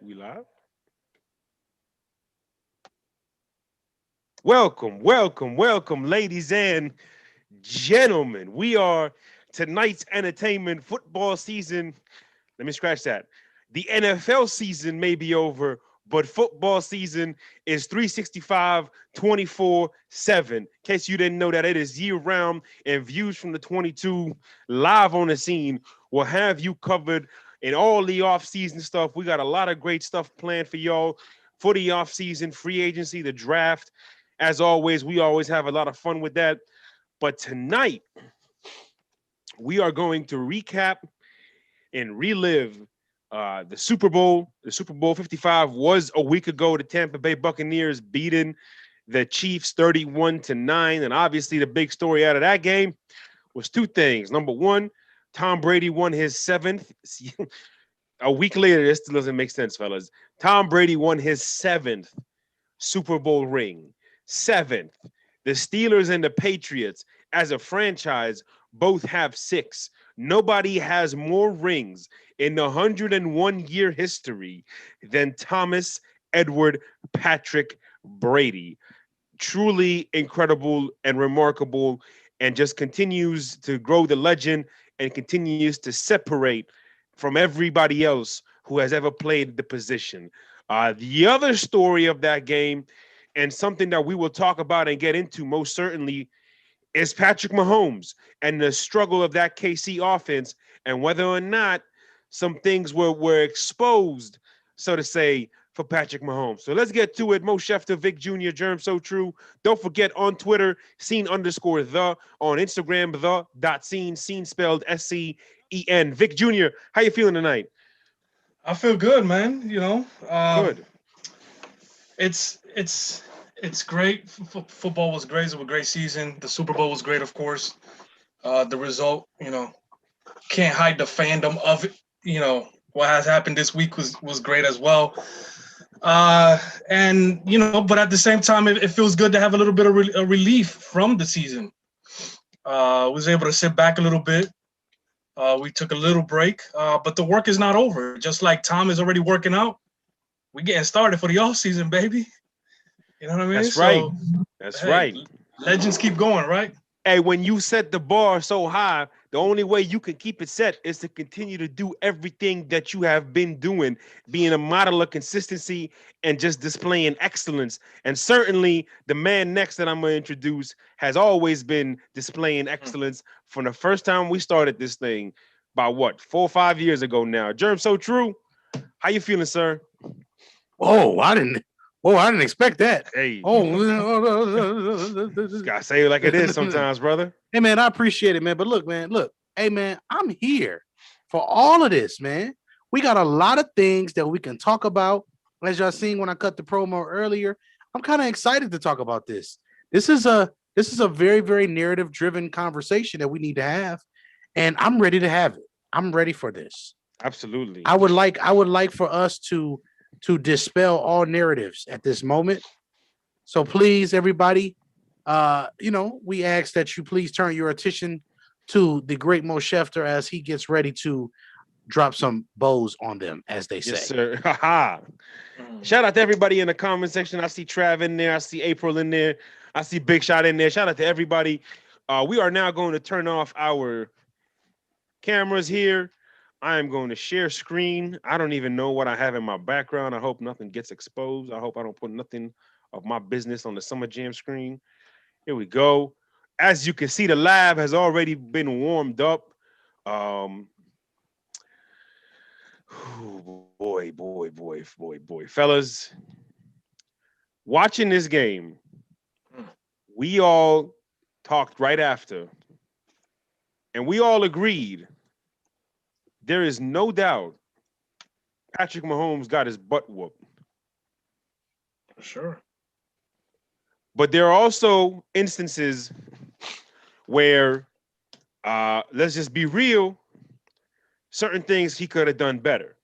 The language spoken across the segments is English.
We live? Welcome, ladies and gentlemen. We are tonight's entertainment football season. Let me scratch that. The NFL season may be over, but football season is 365, 24/7. In case you didn't know that it is year round, and Views from the 22 live on the scene will have you covered in all the off-season stuff. We got a lot of great stuff planned for y'all for the off-season, free agency, the draft. As always, we always have a lot of fun with that. But tonight, we are going to recap and relive the Super Bowl. The Super Bowl 55 was a week ago. The Tampa Bay Buccaneers beating the Chiefs 31-9. And obviously, the big story out of that game was two things. Number one, Tom Brady won his seventh. A week later, this still doesn't make sense, fellas. Tom Brady won his seventh Super Bowl ring. Seventh. The Steelers and the Patriots, as a franchise, both have six. Nobody has more rings in the 101-year history than Thomas Edward Patrick Brady. Truly incredible and remarkable, and just continues to grow the legend and continues to separate from everybody else who has ever played the position. The other story of that game, and something that we will talk about and get into most certainly, is Patrick Mahomes and the struggle of that KC offense, and whether or not some things were exposed, so to say, for Patrick Mahomes. So let's get to it. Mo Schefter, Vic Jr., Germ So True. Don't forget on Twitter, scene_the, on Instagram, the.scene, scene spelled SCEN. Vic Jr., how you feeling tonight? I feel good, man. Good. It's great. Football was great. It was a great season. The Super Bowl was great, of course. The result, can't hide the fandom of it. What has happened this week was great as well. And but at the same time, it feels good to have a little bit of a relief from the season. Was able to sit back a little bit. We took a little break, but the work is not over. Just like Tom is already working out, we getting started for the off season, baby. You know what I mean? That's right. So, That's hey, right. legends keep going, right? Hey, when you set the bar so high, the only way you can keep it set is to continue to do everything that you have been doing, being a model of consistency and just displaying excellence. And certainly, the man next that I'm going to introduce has always been displaying excellence from the first time we started this thing, about what, 4 or 5 years ago now. Germ So True, how you feeling, sir? Oh, I didn't. Oh, I didn't expect that. Hey, Oh, just gotta say it like it is sometimes, brother. hey man, I appreciate it, man. But look, man, look, hey man, I'm here for all of this, man. We got a lot of things that we can talk about. As y'all seen when I cut the promo earlier, I'm kind of excited to talk about this. This is a very, very narrative driven conversation that we need to have, and I'm ready to have it. I'm ready for this. Absolutely. I would like for us to dispel all narratives at this moment. So please, everybody, we ask that you please turn your attention to the great Mo Schefter as he gets ready to drop some bows on them, as they Yes, say. sir. Haha. Shout out to everybody in the comment section. I see Trav in there. I see April in there. I see Big Shot in there. Shout out to everybody. We are now going to turn off our cameras here. I am going to share screen. I don't even know what I have in my background. I hope nothing gets exposed. I hope I don't put nothing of my business on the Summer Jam screen. Here we go. As you can see, the lab has already been warmed up. Um, boy. Fellas, watching this game, we all talked right after, and we all agreed there is no doubt Patrick Mahomes got his butt whooped. For sure. But there are also instances where, let's just be real, certain things he could have done better.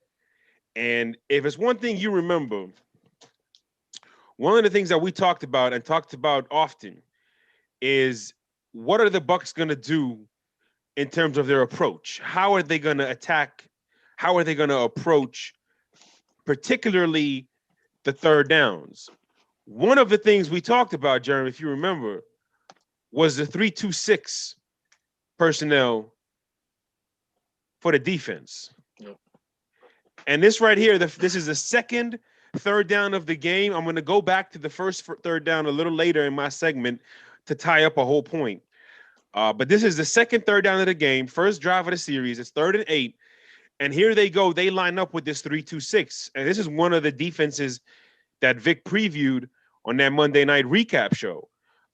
And if it's one thing you remember, one of the things that we talked about and talked about often is what are the Bucks going to do in terms of their approach? How are they going to attack? How are they going to approach particularly the third downs. One of the things we talked about, Jeremy, if you remember, was the 3-2-6 personnel for the defense. Yep. And this right here, this is the second third down of the game. I'm going to go back to the first third down a little later in my segment to tie up a whole point. But this is the second third down of the game, first drive of the series. It's 3rd and 8. And here they go. They line up with this 3-2-6. And this is one of the defenses that Vic previewed on that Monday night recap show.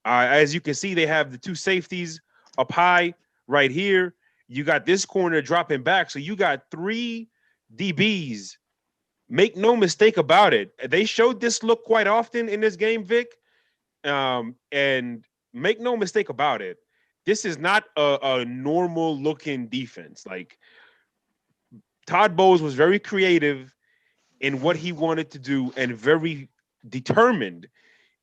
As you can see, they have the two safeties up high right here. You got this corner dropping back. So you got 3 DBs. Make no mistake about it. They showed this look quite often in this game, Vic. And make no mistake about it. This is not a normal looking defense. Like, Todd Bowles was very creative in what he wanted to do and very determined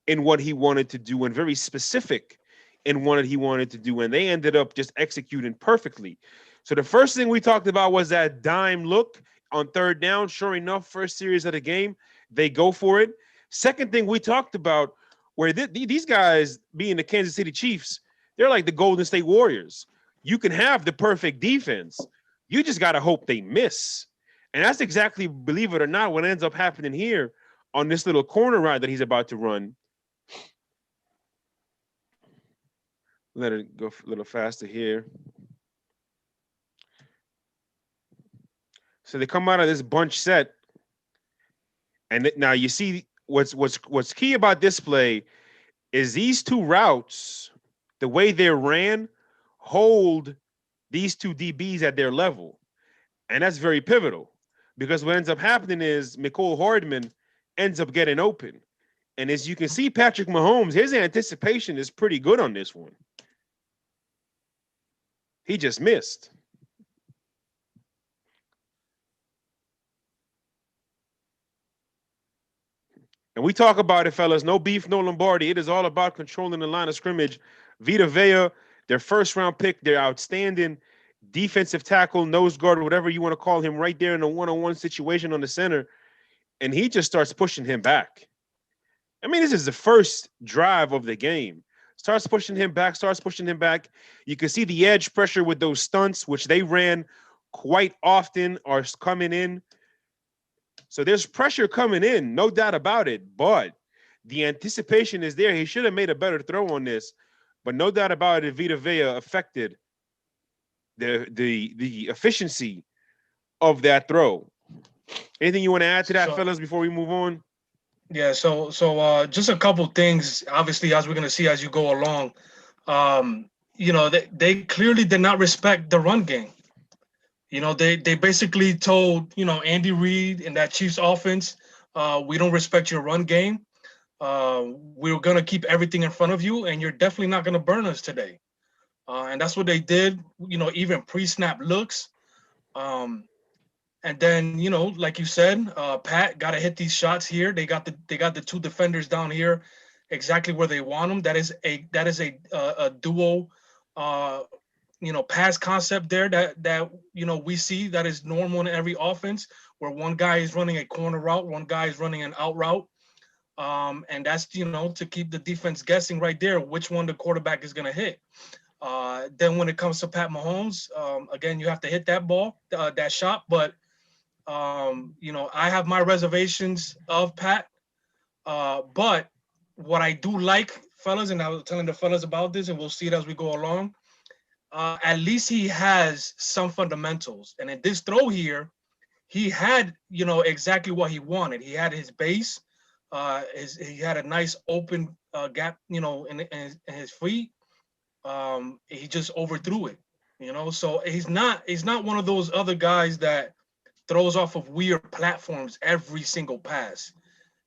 in what he wanted to do and very specific in what he wanted to do. And they ended up just executing perfectly. So the first thing we talked about was that dime look on third down. Sure enough, first series of the game, they go for it. Second thing we talked about, where these guys, being the Kansas City Chiefs, they're like the Golden State Warriors. You can have the perfect defense. You just got to hope they miss. And that's exactly, believe it or not, what ends up happening here on this little corner ride that he's about to run. Let it go a little faster here. So they come out of this bunch set. And now you see what's key about this play is these two routes, the way they're ran, hold these two DBs at their level. And that's very pivotal because what ends up happening is Mecole Hardman ends up getting open. And as you can see, Patrick Mahomes, his anticipation is pretty good on this one. He just missed. And we talk about it, fellas. No beef, no Lombardi. It is all about controlling the line of scrimmage. Vita Vea, their first-round pick, their outstanding defensive tackle, nose guard, whatever you want to call him, right there in a one-on-one situation on the center. And he just starts pushing him back. I mean, this is the first drive of the game. Starts pushing him back. You can see the edge pressure with those stunts, which they ran quite often, are coming in. So there's pressure coming in, no doubt about it. But the anticipation is there. He should have made a better throw on this. But no doubt about it, Vita Vea affected the efficiency of that throw. Anything you want to add to that, fellas, before we move on? Yeah, so just a couple things, obviously, as we're going to see as you go along. They clearly did not respect the run game. They basically told, Andy Reid and that Chiefs offense, we don't respect your run game. We're going to keep everything in front of you, and you're definitely not going to burn us today. And that's what they did, even pre-snap looks. And then, like you said, Pat got to hit these shots here. They got the two defenders down here exactly where they want them. That is a duo pass concept there that we see that is normal in every offense, where one guy is running a corner route, one guy is running an out route. And that's, to keep the defense guessing right there, which one the quarterback is going to hit. Then when it comes to Pat Mahomes, again, you have to hit that ball, that shot. But, I have my reservations of Pat. But what I do like, fellas, and I was telling the fellas about this, and we'll see it as we go along, at least he has some fundamentals. And in this throw here, he had, exactly what he wanted. He had his base. He had a nice open gap, in his feet. He just overthrew it, So he's not one of those other guys that throws off of weird platforms every single pass.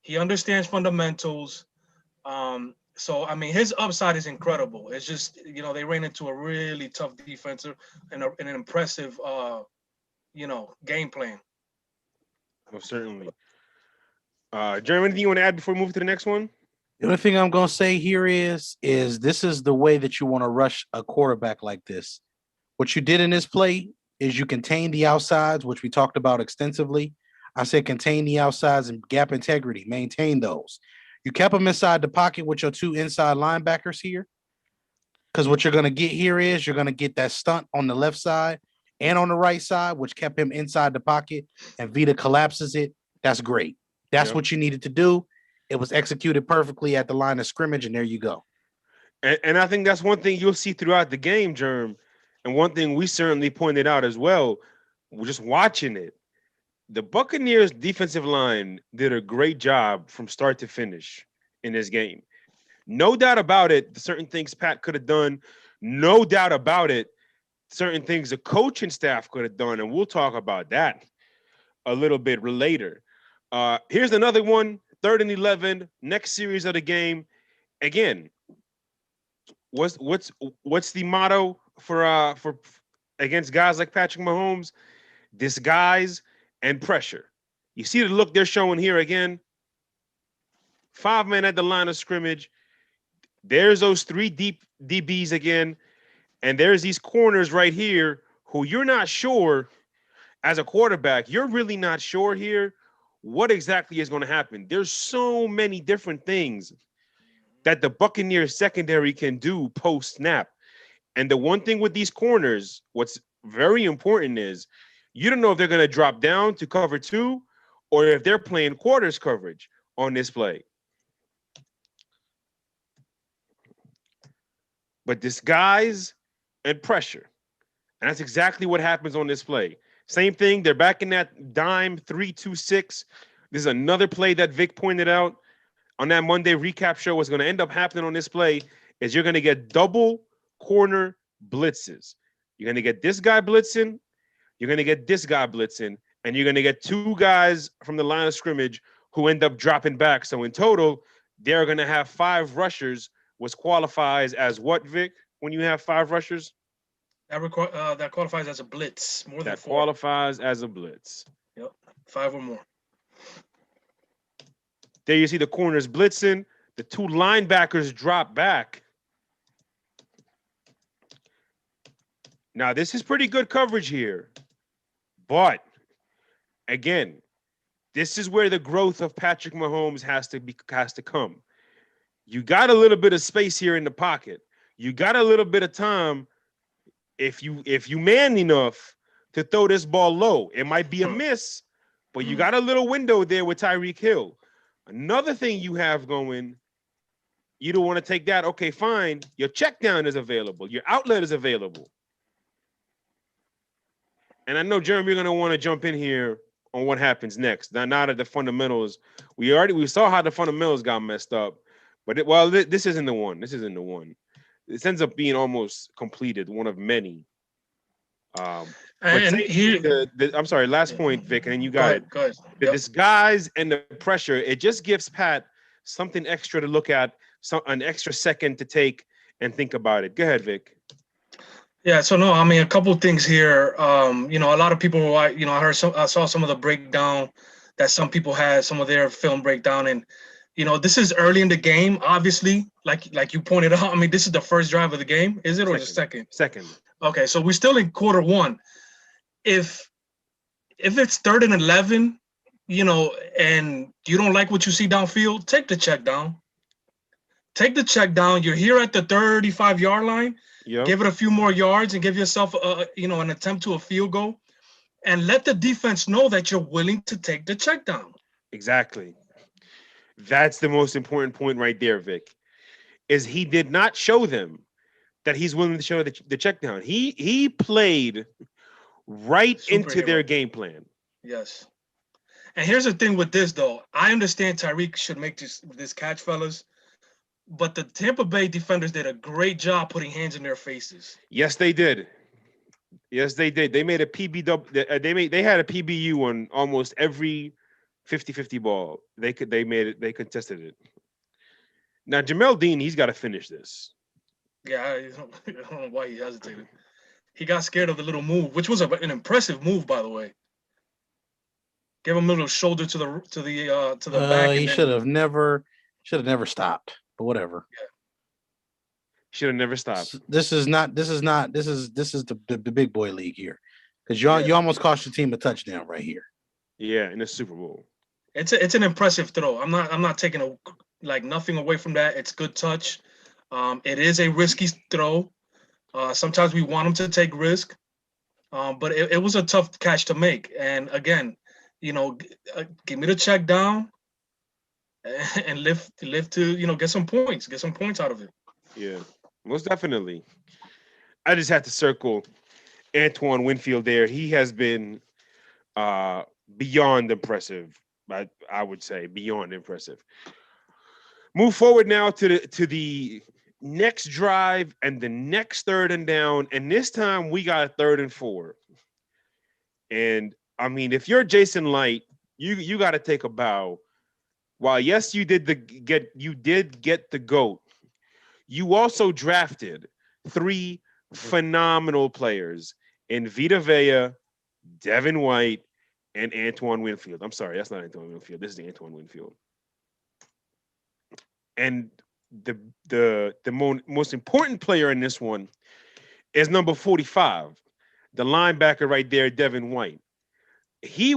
He understands fundamentals. So I mean, his upside is incredible. It's just they ran into a really tough defense and an impressive game plan. Oh, certainly. Jeremy, anything you want to add before we move to the next one? The only thing I'm going to say here is this is the way that you want to rush a quarterback like this. What you did in this play is you contained the outsides, which we talked about extensively. I said contain the outsides and gap integrity. Maintain those. You kept them inside the pocket with your 2 inside linebackers here. Because what you're going to get here is you're going to get that stunt on the left side and on the right side, which kept him inside the pocket, and Vita collapses it. That's great. That's what you needed to do. It was executed perfectly at the line of scrimmage, and there you go. And I think that's one thing you'll see throughout the game, Germ. And one thing we certainly pointed out as well, we're just watching it. The Buccaneers defensive line did a great job from start to finish in this game. No doubt about it, certain things Pat could have done. No doubt about it, certain things the coaching staff could have done. And we'll talk about that a little bit later. Here's another one, 3rd and 11, next series of the game. Again, what's the motto for against guys like Patrick Mahomes? Disguise and pressure. You see the look they're showing here again. 5 men at the line of scrimmage. There's those 3 deep DBs again. And there's these corners right here who you're not sure as a quarterback. You're really not sure here what exactly is going to happen. There's so many different things that the Buccaneers secondary can do post-snap. And the one thing with these corners, what's very important is you don't know if they're going to drop down to cover 2 or if they're playing quarters coverage on this play. But disguise and pressure. And that's exactly what happens on this play. Same thing. They're back in that dime 3-2-6. This is another play that Vic pointed out on that Monday recap show. What's going to end up happening on this play is you're going to get double corner blitzes. You're going to get this guy blitzing. You're going to get this guy blitzing. And you're going to get 2 guys from the line of scrimmage who end up dropping back. So in total, they're going to have 5 rushers, which qualifies as what, Vic, when you have 5 rushers? That qualifies as a blitz. More than that 4. Qualifies as a blitz. Yep, 5 or more. There you see the corners blitzing. The 2 linebackers drop back. Now, this is pretty good coverage here. But, again, this is where the growth of Patrick Mahomes has to come. You got a little bit of space here in the pocket. You got a little bit of time if you man enough to throw this ball low. It might be a miss, but you got a little window there with Tyreek Hill. Another thing you have going, you don't want to take that. Okay, fine. Your check down is available. Your outlet is available. And I know, Jeremy, you're going to want to jump in here on what happens next. Now that the fundamentals, we saw how the fundamentals got messed up. But this isn't the one. This isn't the one. This ends up being almost completed, one of many. And here, I'm sorry, last point, Vic, and then you got it. Go ahead. The disguise and the pressure, it just gives Pat something extra to look at, an extra second to take and think about it. Go ahead, Vic. Yeah, so no, I mean, a couple of things here. A lot of people, I saw some of the breakdown that some people had, some of their film breakdown, and this is early in the game, obviously, like you pointed out. I mean, this is the first drive of the game, is it, or the second? Second. Okay, so we're still in quarter 1. If it's 3rd and 11, and you don't like what you see downfield, take the check down. Take the check down. You're here at the 35-yard line. Yep. Give it a few more yards and give yourself, an attempt to a field goal, and let the defense know that you're willing to take the check down. Exactly. That's the most important point right there, Vic, is he did not show them that he's willing to show the check down. He played right into their game plan. Yes. And here's the thing with this, though. I understand Tyreek should make this catch, fellas, but the Tampa Bay defenders did a great job putting hands in their faces. Yes, they did. Yes, they did. They made a PBW. They had a PBU on almost every 50-50 ball. They contested it. Now, Jamel Dean, he's got to finish this. Yeah, I don't know why he hesitated. He got scared of the little move, which was an impressive move, by the way. Give him a little shoulder to the back. He should have never stopped, but whatever. Yeah. Should have never stopped. This is the big boy league here, because you almost cost your team a touchdown right here. Yeah, in the Super Bowl. It's an impressive throw. I'm not taking nothing away from that. It's good touch. It is a risky throw. Sometimes we want him to take risk, but it was a tough catch to make. And again, give me the check down and live to get some points out of it. Yeah, most definitely. I just had to circle Antoine Winfield there. He has been uh, beyond impressive. I would say beyond impressive. Move forward now to the next drive and the next third and down, and this time we got a 3rd and 4. And I mean, if you're Jason Light, you got to take a bow. While yes, you did get the GOAT, you also drafted 3 phenomenal players in Vita Vea, Devin White, and Antoine Winfield. I'm sorry, that's not Antoine Winfield. This is Antoine Winfield. And the most important player in this one is number 45, the linebacker right there, Devin White. He's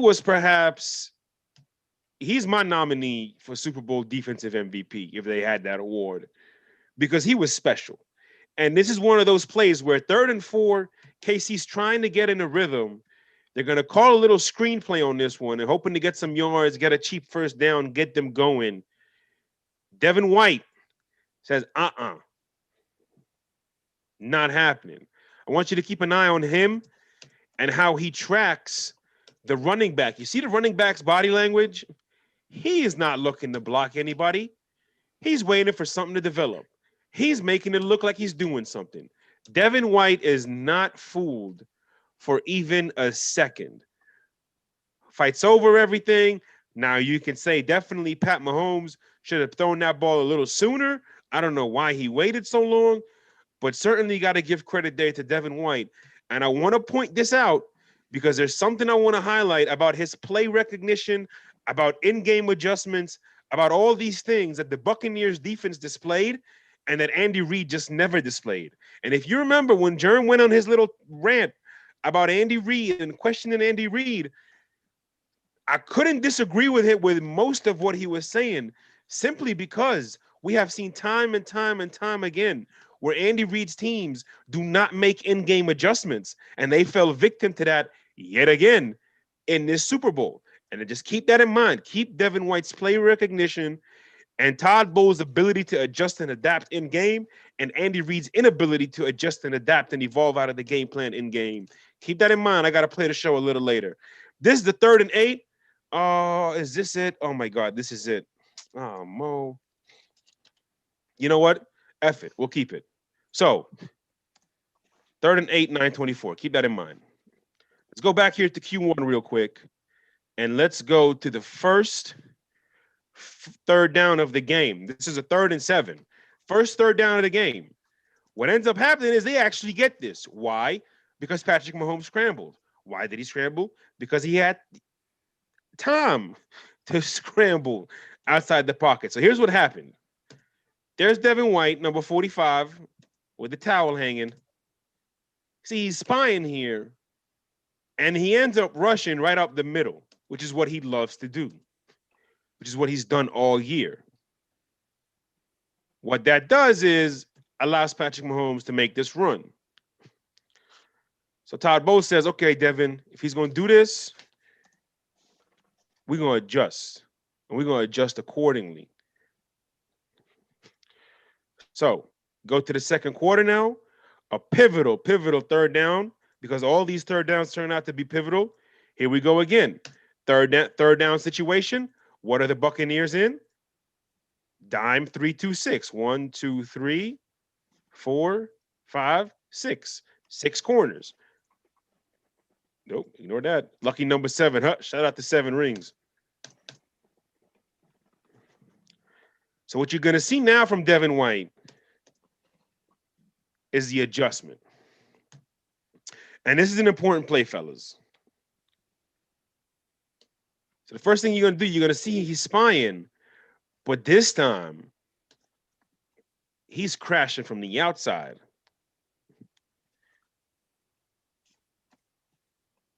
my nominee for Super Bowl defensive MVP if they had that award, because he was special. And this is one of those plays where 3rd and 4, KC's trying to get in a rhythm. They're going to call a little screenplay on this one and hoping to get some yards, get a cheap first down, get them going. Devin White says, not happening. I want you to keep an eye on him and how he tracks the running back. You see the running back's body language? He is not looking to block anybody. He's waiting for something to develop. He's making it look like he's doing something. Devin White is not fooled for even a second. Fights over everything. Now you can say definitely Pat Mahomes should have thrown that ball a little sooner. I don't know why he waited so long, but certainly got to give credit there to Devin White. And I want to point this out because there's something I want to highlight about his play recognition, about in-game adjustments, about all these things that the Buccaneers defense displayed and that Andy Reid just never displayed. And if you remember when Jerm went on his little rant about Andy Reid and questioning Andy Reid, I couldn't disagree with him with most of what he was saying, simply because we have seen time and time and time again where Andy Reid's teams do not make in-game adjustments, and they fell victim to that yet again in this Super Bowl. And just keep that in mind. Keep Devin White's play recognition and Todd Bowles' ability to adjust and adapt in game, and Andy Reid's inability to adjust and adapt and evolve out of the game plan in game. Keep that in mind. I got to play the show a little later. This is the 3rd and 8. Oh, is this it? Oh my God, this is it. Oh, Mo. You know what? F it. We'll keep it. So, 3rd and 8, 9:24. Keep that in mind. Let's go back here to Q1 real quick, and let's go to the first 3rd down of the game. This is a 3rd and 7. First 3rd down of the game. What ends up happening is they actually get this. Why? Because Patrick Mahomes scrambled. Why did he scramble? Because he had time to scramble outside the pocket. So here's what happened. There's Devin White, number 45, with the towel hanging. See, he's spying here, and he ends up rushing right up the middle, which is what he loves to do, which is what he's done all year. What that does is allows Patrick Mahomes to make this run. So Todd Bowles says, okay, Devin, if he's going to do this, we're going to adjust, and we're going to adjust accordingly. So go to the second quarter now, a pivotal 3rd down, because all these 3rd downs turn out to be pivotal. Here we go again. Third down situation. What are the Buccaneers in? Dime 3-2-6. 1, 2, 3, 4, 5, 6. 6 corners. Nope, ignore that. Lucky number 7. Huh? Shout out to 7 rings. So what you're going to see now from Devin White is the adjustment. And this is an important play, fellas. So the first thing you're going to do, you're going to see he's spying. But this time, he's crashing from the outside.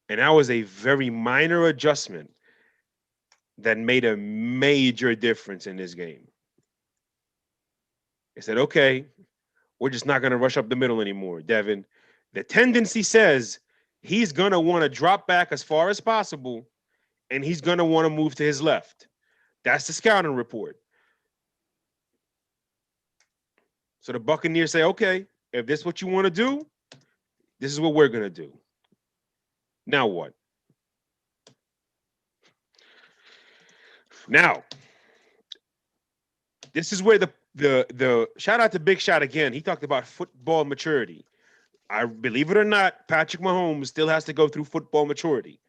And that was a very minor adjustment that made a major difference in this game. They said, okay, we're just not going to rush up the middle anymore, Devin. The tendency says he's going to want to drop back as far as possible, and he's going to want to move to his left. That's the scouting report. So the Buccaneers say, okay, if this is what you want to do, this is what we're going to do. Now what? Now, this is where the shout out to Big Shot again. He talked about football maturity. I believe it or not, Patrick Mahomes still has to go through football maturity.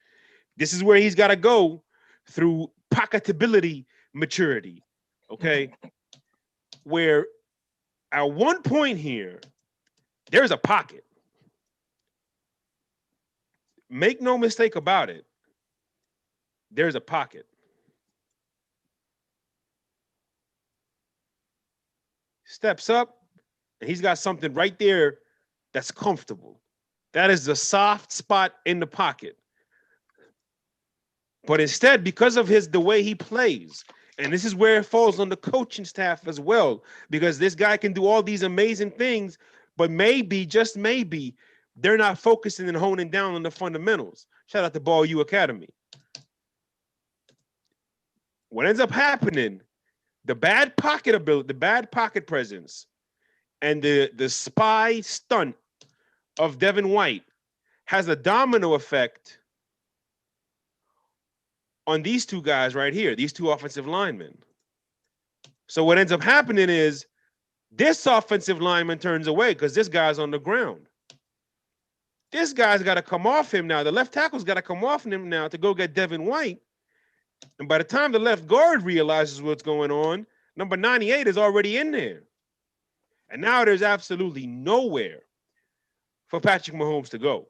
This is where he's got to go through pocketability maturity. Okay, where at one point here, there's a pocket. Make no mistake about it. There's a pocket. Steps up, and he's got something right there that's comfortable. That is the soft spot in the pocket. But instead, because of the way he plays, and this is where it falls on the coaching staff as well, because this guy can do all these amazing things, but maybe, just maybe, they're not focusing and honing down on the fundamentals. Shout out to Ball U Academy. What ends up happening, the bad pocket ability, the bad pocket presence, and the spy stunt of Devin White has a domino effect on these two guys right here, these two offensive linemen. So what ends up happening is this offensive lineman turns away because this guy's on the ground. This guy's got to come off him now. The left tackle's got to come off him now to go get Devin White. And by the time the left guard realizes what's going on, number 98 is already in there. And now there's absolutely nowhere for Patrick Mahomes to go.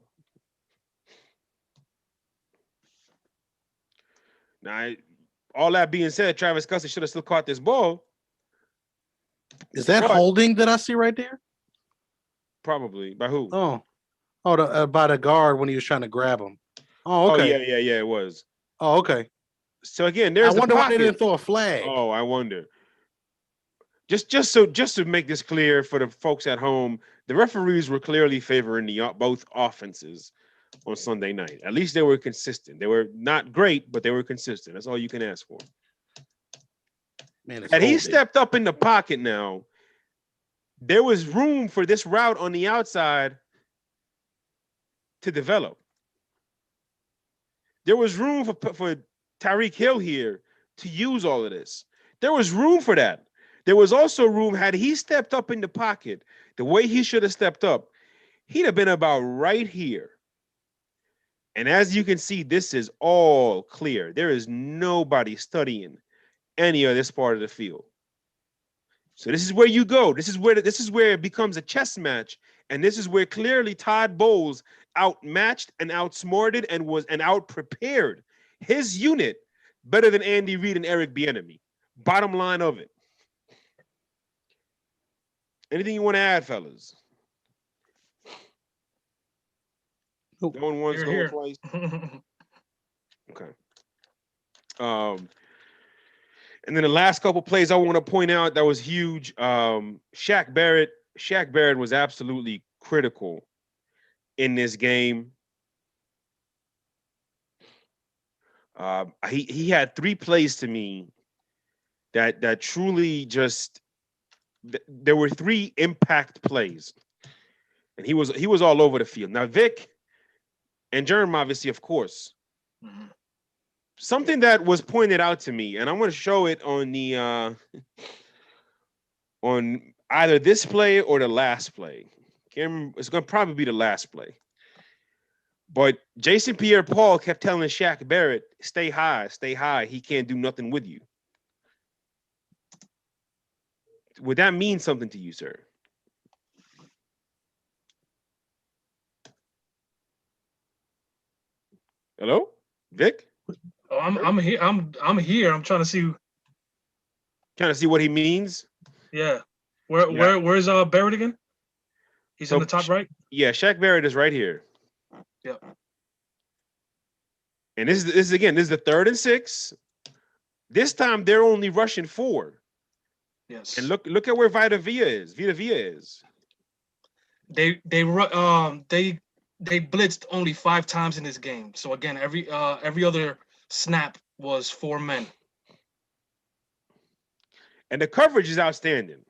Now, all that being said, Travis Kelce should have still caught this ball. Is that holding that I see right there? Probably. By who? By the guard when he was trying to grab him. Oh, okay. Oh, yeah, it was. Oh, okay. So again, there's I wonder the why they didn't throw a flag. Oh, I wonder. Just to make this clear for the folks at home, the referees were clearly favoring both offenses on Sunday night. At least they were consistent. They were not great, but they were consistent. That's all you can ask for. Man, and he stepped up in the pocket now. There was room for this route on the outside to develop. There was room for Tyreek Hill here to use all of this. There was room for that. There was also room, had he stepped up in the pocket the way he should have stepped up, he'd have been about right here. And as you can see, this is all clear. There is nobody studying any of this part of the field. So this is where you go. This is where it becomes a chess match. And this is where clearly Todd Bowles outmatched and outsmarted and out-prepared his unit better than Andy Reid and Eric Bieniemy. Bottom line of it. Anything you want to add, fellas? Going once, going twice. Okay. And then the last couple plays I want to point out that was huge. Shaq Barrett was absolutely critical in this game. He had 3 plays to me that truly just there were 3 impact plays, and he was all over the field. Now Vic and Jerm, obviously, of course. Mm-hmm. Something that was pointed out to me, and I'm going to show it on the on either this play or the last play. It's going to probably be the last play. But Jason Pierre-Paul kept telling Shaq Barrett, stay high, stay high. He can't do nothing with you. Would that mean something to you, sir? Hello, Vic? Oh, I'm here. I'm here. I'm trying to see. Trying to see what he means. Yeah. Where's Barrett again? He's in the top right. Yeah, Shaq Barrett is right here. Yep. And this is the 3rd and 6. This time they're only rushing 4. Yes. And look at where Vita Vea is. Vita Vea is. They blitzed only 5 times in this game. So again, every other snap was 4 men. And the coverage is outstanding.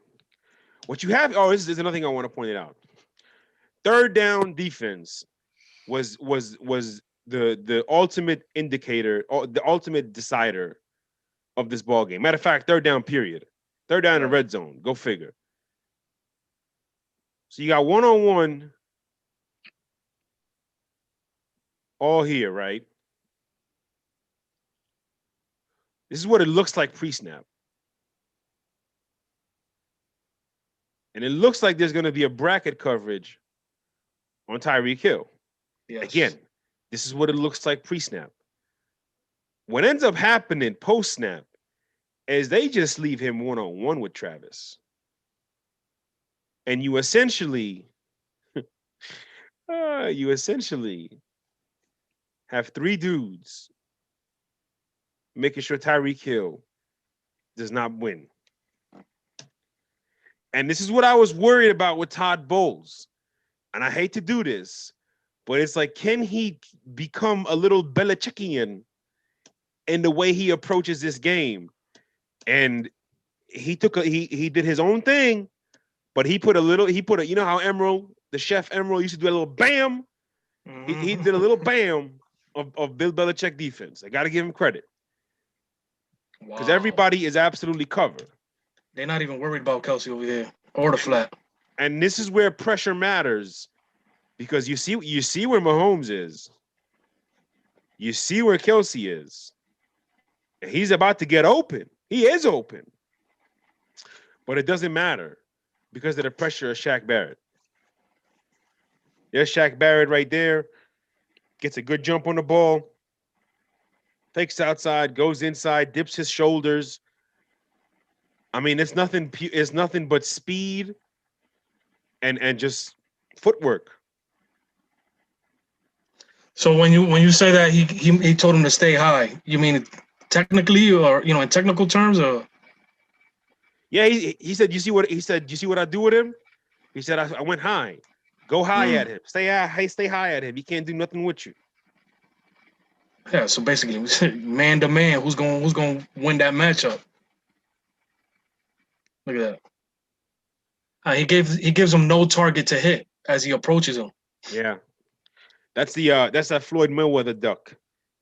What you have, this is another thing I want to point it out. Third down defense was the ultimate indicator, or the ultimate decider of this ball game. Matter of fact, third down period. Third down in the red zone. Go figure. So you got 1-on-1 all here, right? This is what it looks like pre-snap. And it looks like there's going to be a bracket coverage on Tyreek Hill. Yes. Again, this is what it looks like pre-snap. What ends up happening post-snap is they just leave him 1-on-1 with Travis. And you essentially have 3 dudes making sure Tyreek Hill does not win. And this is what I was worried about with Todd Bowles. And I hate to do this, but it's like, can he become a little Belichickian in the way he approaches this game? And he did his own thing, but he put a, you know how Emerald, the chef Emerald, used to do a little bam? Mm-hmm. He did a little bam of Bill Belichick defense. I got to give him credit. Because everybody is absolutely covered. They're not even worried about Kelce over here or the flat. And this is where pressure matters, because you see where Mahomes is. You see where Kelce is. And he's about to get open. He is open. But it doesn't matter because of the pressure of Shaq Barrett. There's Shaq Barrett right there. Gets a good jump on the ball. Takes outside, goes inside, dips his shoulders. I mean, it's nothing but speed and just footwork. So when you say that he told him to stay high, you mean technically, or in technical terms, or? Yeah, he said. You see what I do with him? He said I went high. Go high at him. Stay high at him. He can't do nothing with you. Yeah. So basically, man to man, who's going to win that matchup? Look at that. He gives him no target to hit as he approaches him. Yeah, that's that Floyd Mayweather duck.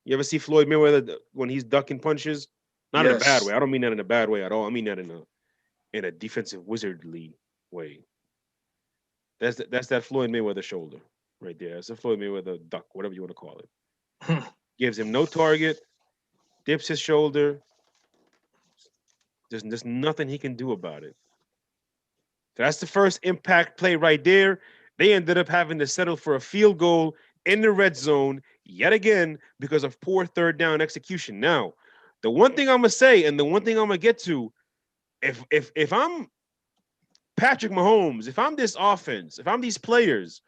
You ever see Floyd Mayweather when he's ducking punches? Not in a bad way. I don't mean that in a bad way at all. I mean that in a defensive wizardly way. That's that Floyd Mayweather shoulder right there. That's a Floyd Mayweather duck, whatever you want to call it. Gives him no target, dips his shoulder. There's nothing he can do about it. So that's the first impact play right there. They ended up having to settle for a field goal in the red zone yet again because of poor third down execution. Now, the one thing I'm gonna say, and the one thing I'm gonna get to, if I'm Patrick Mahomes, if I'm this offense, if I'm these players,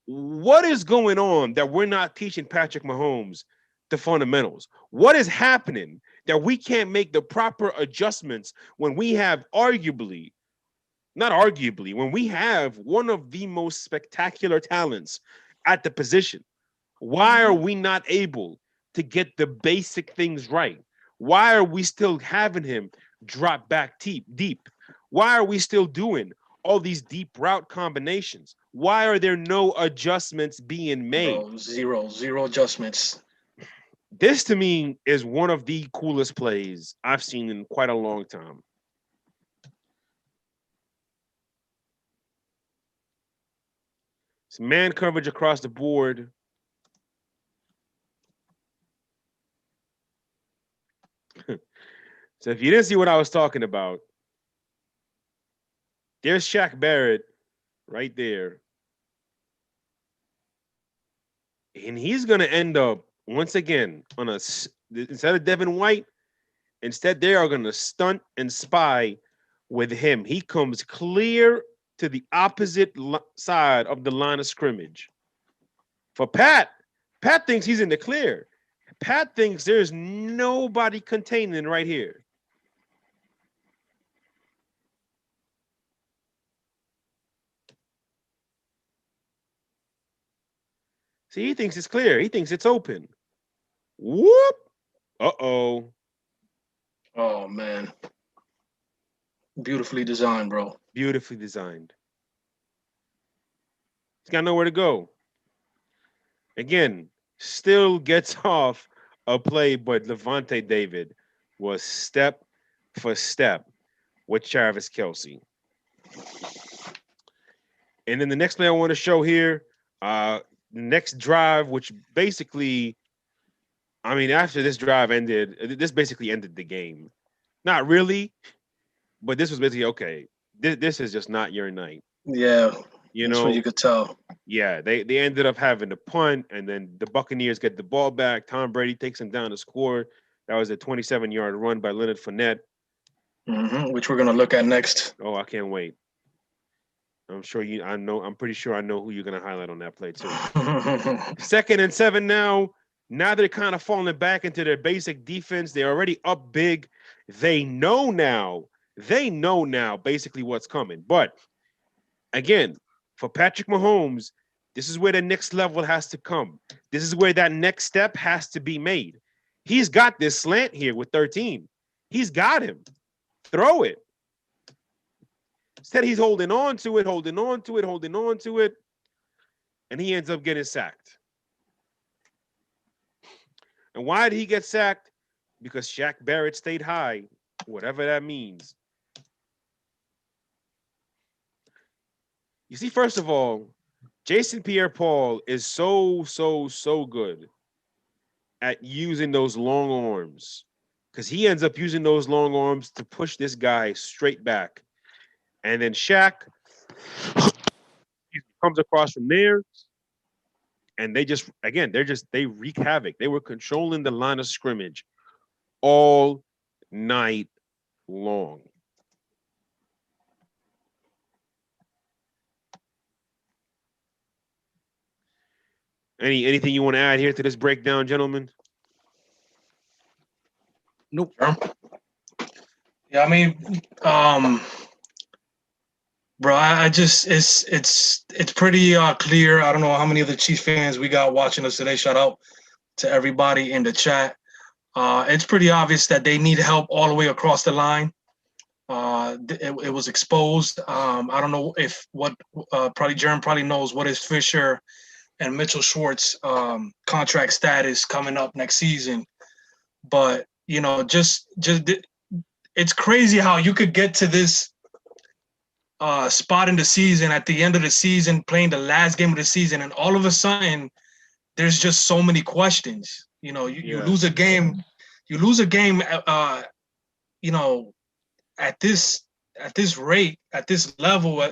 what is going on that we're not teaching Patrick Mahomes the fundamentals? What is happening that we can't make the proper adjustments when we have when we have one of the most spectacular talents at the position? Why are we not able to get the basic things right? Why are we still having him drop back deep? Why are we still doing all these deep route combinations? Why are there no adjustments being made? Bro, zero adjustments. This to me is one of the coolest plays I've seen in quite a long time. It's man coverage across the board. So if you didn't see what I was talking about, there's Shaq Barrett right there. And he's going to end up, once again, instead of Devin White, instead they are going to stunt and spy with him. He comes clear to the opposite side of the line of scrimmage. For Pat thinks he's in the clear. Pat thinks there's nobody containing right here. See, he thinks it's clear. He thinks it's open. Whoop. Uh-oh. Oh man. Beautifully designed, bro. Beautifully designed. He's got nowhere to go. Again, still gets off a play, but Levante David was step for step with Travis Kelce. And then the next play I want to show here, the next drive, which basically, I mean, after this drive ended, this basically ended the game. Not really, but this was basically, okay, this is just not your night. Yeah. You That's know, what you could tell. yeah, they ended up having to punt, and then the Buccaneers get the ball back. Tom Brady takes them down to score. That was a 27-yard run by Leonard Fournette. Which we're gonna look at next. Oh, I can't wait. I'm pretty sure I know who you're gonna highlight on that play too. 2nd and 7 now. Now they're kind of falling back into their basic defense. They're already up big. They know now basically what's coming. But again, for Patrick Mahomes, this is where the next level has to come. This is where that next step has to be made. He's got this slant here with 13. He's got him. Throw it. Instead, he's holding on to it, and he ends up getting sacked. And why did he get sacked? Because Shaq Barrett stayed high, whatever that means. You see, first of all, Jason Pierre-Paul is so good at using those long arms, because he ends up using those long arms to push this guy straight back. And then Shaq comes across from there, and they wreak havoc. They were controlling the line of scrimmage all night long. Anything you want to add here to this breakdown, gentlemen? Nope. Yeah, I mean, bro, I just it's pretty clear. I don't know how many of the Chiefs fans we got watching us today. Shout out to everybody in the chat. It's pretty obvious that they need help all the way across the line. It was exposed. I don't know if probably Jerem probably knows what is Fisher and Mitchell Schwartz contract status coming up next season. But, you know, just it's crazy how you could get to this spot in the season at the end of the season, playing the last game of the season, and all of a sudden there's just so many questions. You know, you lose a game, you know, at this rate, at this level,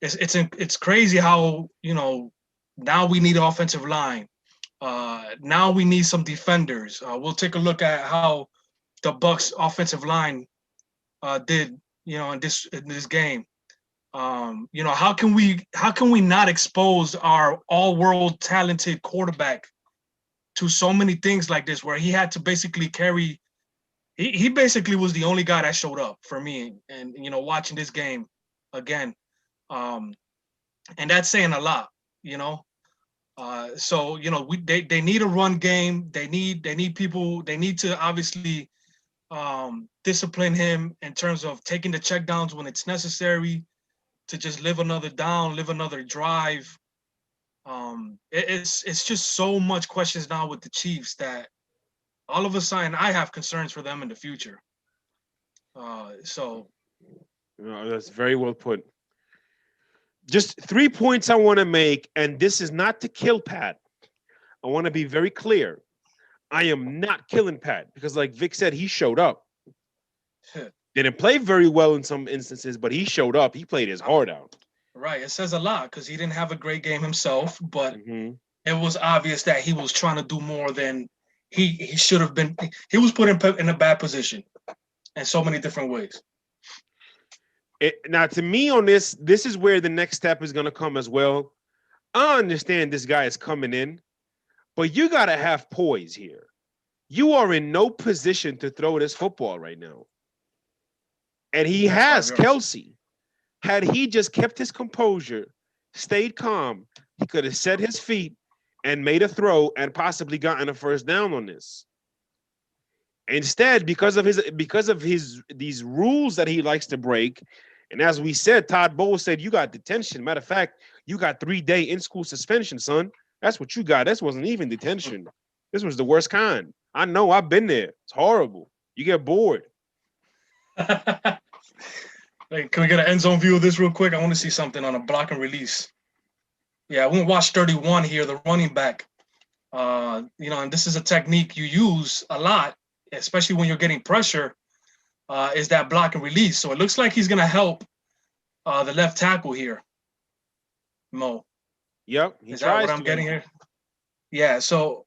it's crazy how, you know, now we need an offensive line. Now we need some defenders. We'll take a look at how the Bucs offensive line did, you know, in this game. You know, how can we not expose our all-world talented quarterback to so many things like this, where he had to basically carry. He basically was the only guy that showed up for me, and you know, watching this game again, and that's saying a lot, you know. So you know, they need a run game. They need people. They need to obviously discipline him in terms of taking the checkdowns when it's necessary to just live another down, live another drive. It's just so much questions now with the Chiefs that all of a sudden I have concerns for them in the future. So that's very well put. Just 3 points I want to make, and this is not to kill Pat. I want to be very clear. I am not killing Pat because, like Vic said, he showed up. Didn't play very well in some instances, but he showed up. He played his heart out. Right. It says a lot because he didn't have a great game himself, but it was obvious that he was trying to do more than he should have been. He was put in a bad position in so many different ways. Now, to me on this is where the next step is going to come as well. I understand this guy is coming in, but you got to have poise here. you are in no position to throw this football right now. And he That's has 5 yards. Kelsey. Had he just kept his composure, stayed calm, he could have set his feet and made a throw and possibly gotten a first down on this. Instead, because of his these rules that he likes to break, and as we said, Todd Bowles said, you got detention. Matter of fact, you got 3-day in-school suspension, son. That's what you got. This wasn't even detention. This was the worst kind. I know, I've been there. It's horrible. You get bored. Hey, can we get an end zone view of this real quick? I want to see something on a block and release. Yeah, we're gonna watch 31 here, the running back. And this is a technique you use a lot, especially when you're getting pressure, is that block and release. So it looks like he's gonna help the left tackle here. Mo. Yep. Is that what I'm getting here? Yeah, so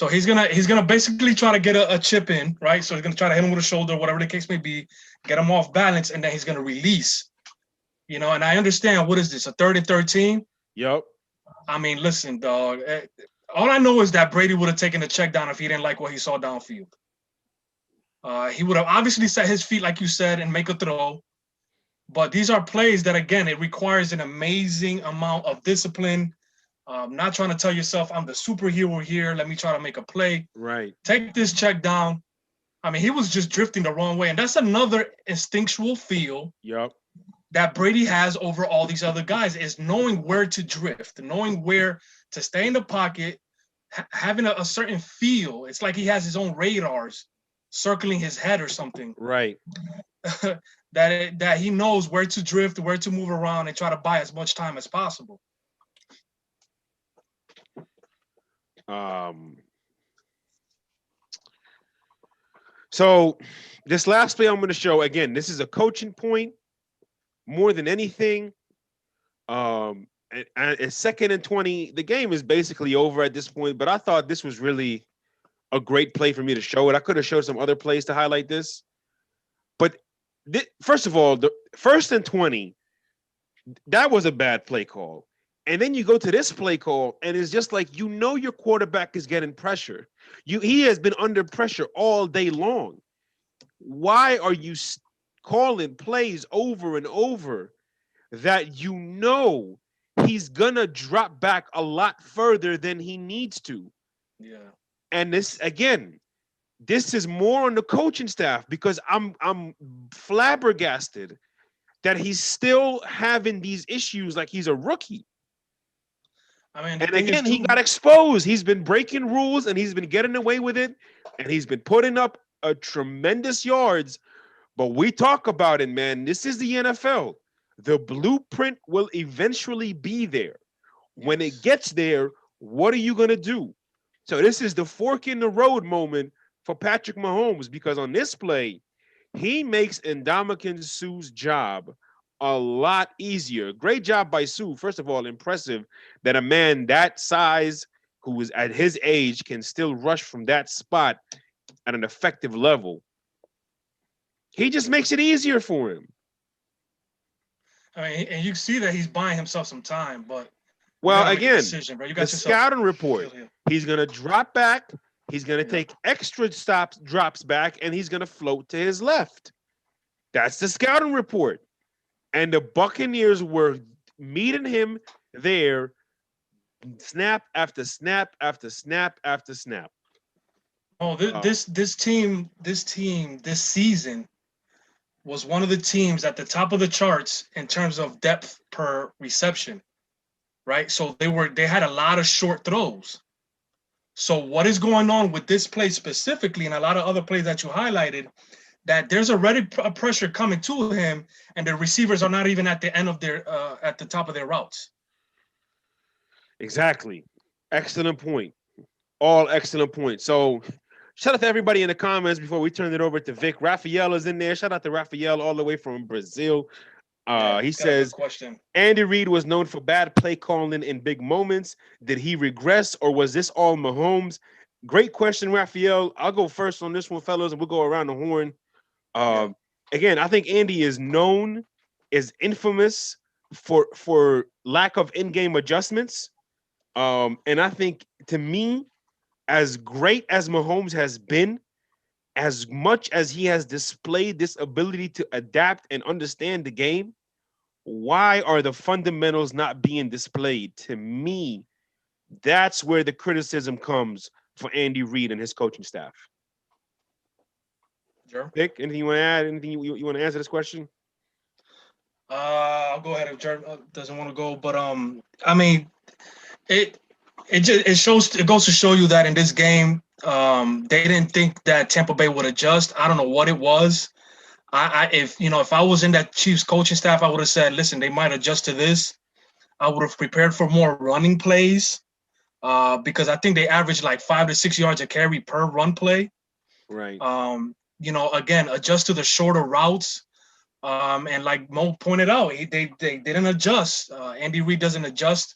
he's gonna basically try to get a chip in, right? So he's gonna try to hit him with a shoulder, whatever the case may be, get him off balance, and then he's gonna release. And I understand, what is this, a 3rd and 13? Yep. I mean, listen, dog. All I know is that Brady would have taken the check down if he didn't like what he saw downfield. He would have obviously set his feet, like you said, and make a throw. But these are plays that, again, it requires an amazing amount of discipline. Not trying to tell yourself, I'm the superhero here. Let me try to make a play. Right. Take this check down. I mean, he was just drifting the wrong way. And that's another instinctual feel Yep. that Brady has over all these other guys, is knowing where to drift, knowing where to stay in the pocket, having a certain feel. It's like he has his own radars circling his head or something. Right. that he knows where to drift, where to move around, and try to buy as much time as possible. So this last play I'm going to show, again, this is a coaching point more than anything. And 2nd and 20, the game is basically over at this point, but I thought this was really a great play for me to show it. I could have showed some other plays to highlight this. But first of all, the 1st and 20, that was a bad play call. And then you go to this play call, and it's just like, your quarterback is getting pressure. He has been under pressure all day long. Why are you calling plays over and over that he's gonna drop back a lot further than he needs to? Yeah. And this is more on the coaching staff, because I'm flabbergasted that he's still having these issues like he's a rookie. I mean, and again, he got exposed. He's been breaking rules, and he's been getting away with it, and he's been putting up a tremendous yards. But we talk about it, man. This is the NFL. The blueprint will eventually be there. When it gets there, what are you going to do? So this is the fork in the road moment for Patrick Mahomes, because on this play, he makes Ndamukong Suh's job a lot easier. Great job by Suh. First of all, impressive that a man that size, who is at his age, can still rush from that spot at an effective level. He just makes it easier for him. I mean, and you see that he's buying himself some time, but again, decision, bro. You got the scouting report, he's going to drop back. He's going to take extra drops back, and he's going to float to his left. That's the scouting report. And the Buccaneers were meeting him there, snap after snap after snap after snap. Oh, this team this season was one of the teams at the top of the charts in terms of depth per reception, right? So they had a lot of short throws. So what is going on with this play specifically, and a lot of other plays that you highlighted, that there's already a pressure coming to him, and the receivers are not even at the end of their at the top of their routes. Exactly. Excellent point. All excellent points. So shout out to everybody in the comments before we turn it over to Vic. Raphael is in there. Shout out to Raphael all the way from Brazil. He says, Andy Reid was known for bad play calling in big moments. Did he regress, or was this all Mahomes? Great question, Raphael. I'll go first on this one, fellas, and we'll go around the horn. Again, I think Andy is infamous for lack of in-game adjustments. And I think, to me, as great as Mahomes has been, as much as he has displayed this ability to adapt and understand the game, why are the fundamentals not being displayed? To me, that's where the criticism comes for Andy Reid and his coaching staff. Sure. Vic, anything you want to add? Anything you want to answer this question? I'll go ahead if Jared doesn't want to go, but I mean, it it goes to show you that in this game, they didn't think that Tampa Bay would adjust. I don't know what it was. If I was in that Chiefs coaching staff, I would have said, listen, they might adjust to this. I would have prepared for more running plays, because I think they average like 5 to 6 yards a carry per run play. Right. Again, adjust to the shorter routes. And like Mo pointed out, they didn't adjust. Andy Reid doesn't adjust.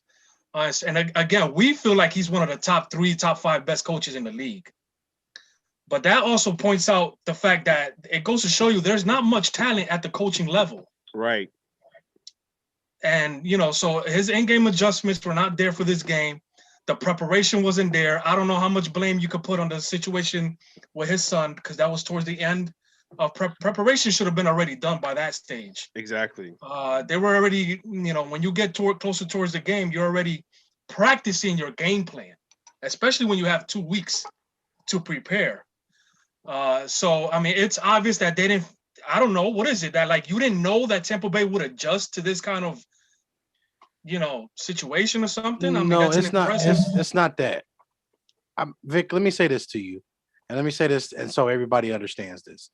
And again, we feel like he's one of the top 3, top 5 best coaches in the league. But that also points out the fact that it goes to show you there's not much talent at the coaching level. Right. And, so his in-game adjustments were not there for this game. The preparation wasn't there. I don't know how much blame you could put on the situation with his son, because that was towards the end of preparation. Should have been already done by that stage. Exactly. They were already, when you get closer towards the game, you're already practicing your game plan, especially when you have 2 weeks to prepare. So, I mean, it's obvious that they didn't, I don't know, what is it that, like, you didn't know that Tampa Bay would adjust to this kind of, situation or something? I mean, No, that's it's not. impressive. It's not that. Vic, let me say this to you, and let me say this, and so everybody understands this.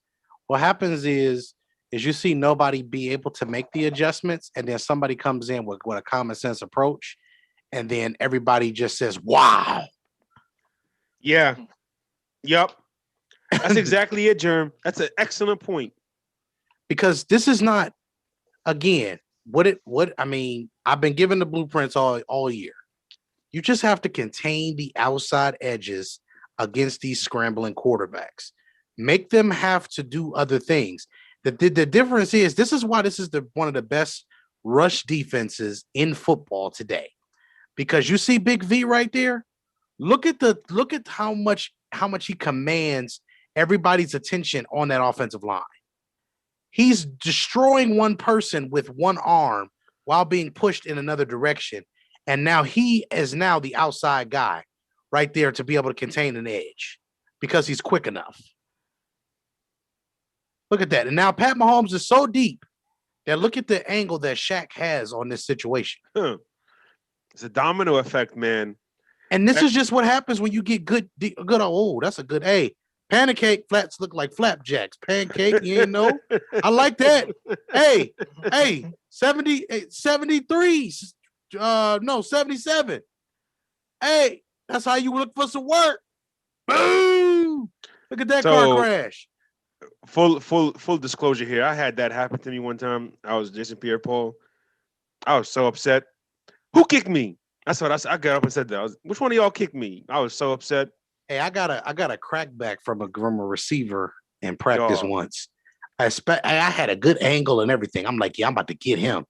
What happens is you see nobody be able to make the adjustments, and then somebody comes in with a common sense approach, and then everybody just says, "Wow." Yeah. Yep. That's exactly it, Germ. That's an excellent point. Because this is not, again, I mean, I've been given the blueprints all year. You just have to contain the outside edges against these scrambling quarterbacks. Make them have to do other things. The difference is, this is why this is one of the best rush defenses in football today. Because you see Big V right there. Look at how much he commands everybody's attention on that offensive line. He's destroying one person with one arm while being pushed in another direction. And now he is now the outside guy right there to be able to contain an edge because he's quick enough. Look at that. And now Pat Mahomes is so deep that look at the angle that Shaq has on this situation. It's a domino effect, man. And this is just what happens when you get good. Oh, that's a good. Hey, pancake flats look like flapjacks. Pancake, you ain't know? I like that. Hey, 73. No, 77. Hey, that's how you look for some work. Boom! Look at that car crash. Full disclosure here. I had that happen to me one time. I was Jason Pierre-Paul. I was so upset. Who kicked me? That's what I got up and said that. Which one of y'all kicked me? I was so upset. Hey, I got a crackback from a receiver in practice once. I had a good angle and everything. I'm like, yeah, I'm about to get him.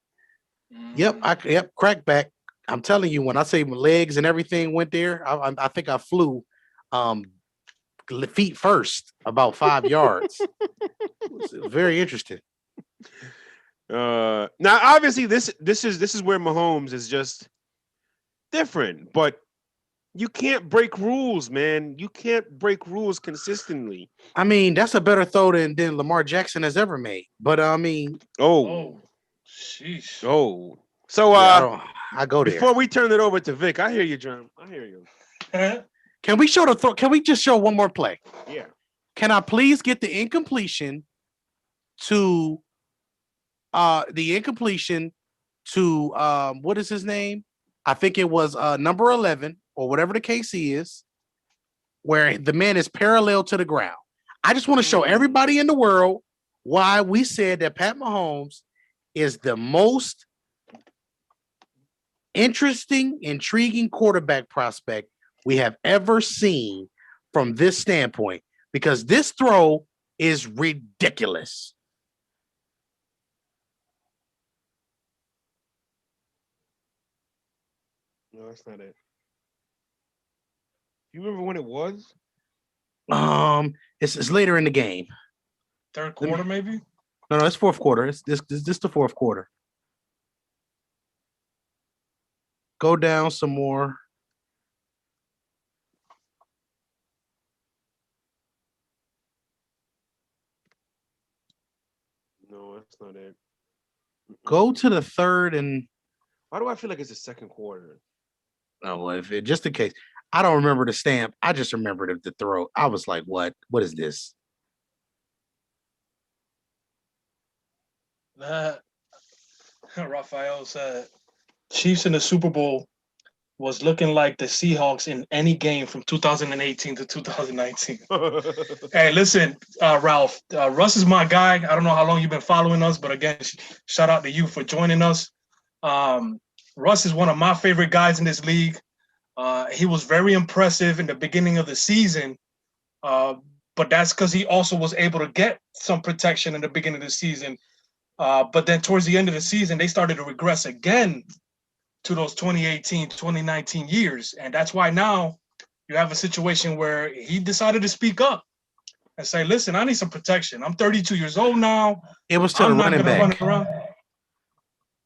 Yep, crackback. I'm telling you, when I say my legs and everything went there, I think I flew feet first about 5 yards. It was very interesting. Now, obviously, this is where Mahomes is just different, but you can't break rules, man. You can't break rules consistently. I mean, that's a better throw than Lamar Jackson has ever made. But I mean, sheesh. So I go there. Before we turn it over to Vic, I hear you, John. I hear you. Can we show the throw? Can we just show one more play? Yeah. Can I please get the incompletion to what is his name? I think it was number 11 or whatever the case is, where the man is parallel to the ground. I just want to show everybody in the world why we said that Pat Mahomes is the most interesting, intriguing quarterback prospect we have ever seen from this standpoint, because this throw is ridiculous. No, that's not it. You remember when it was? It's later in the game. Third quarter, maybe. No, it's fourth quarter. It's this the fourth quarter. Go down some more. No, that's not it. Go to the third and Why do I feel like it's the second quarter? well, if it just in case. I don't remember the stamp. I just remembered the throw. I was like, what? What is this? That Raphael said Chiefs in the Super Bowl was looking like the Seahawks in any game from 2018 to 2019. Hey, listen, Ralph, Russ is my guy. I don't know how long you've been following us, but again, shout out to you for joining us. Russ is one of my favorite guys in this league. He was very impressive in the beginning of the season, but that's because he also was able to get some protection in the beginning of the season. But then towards the end of the season, they started to regress again to those 2018, 2019 years. And that's why now you have a situation where he decided to speak up and say, listen, I need some protection. I'm 32 years old now. It was to the I'm not running going to back. run around.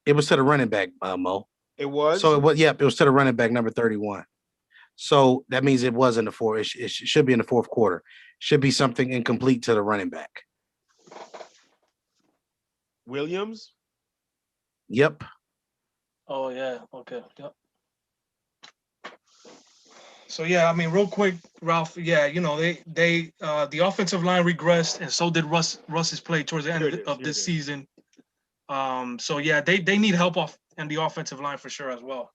It was to the running back, Mo. It was. So it was, yep, it was to the running back number 31. So that means it was in the fourth. It should be in the fourth quarter. Should be something incomplete to the running back. Williams. Yep. Oh yeah. Okay. Yep. So yeah, I mean, real quick, Ralph. Yeah, you know, the offensive line regressed, and so did Russ's play towards the end of this season. So yeah, they need help off in the offensive line for sure as well.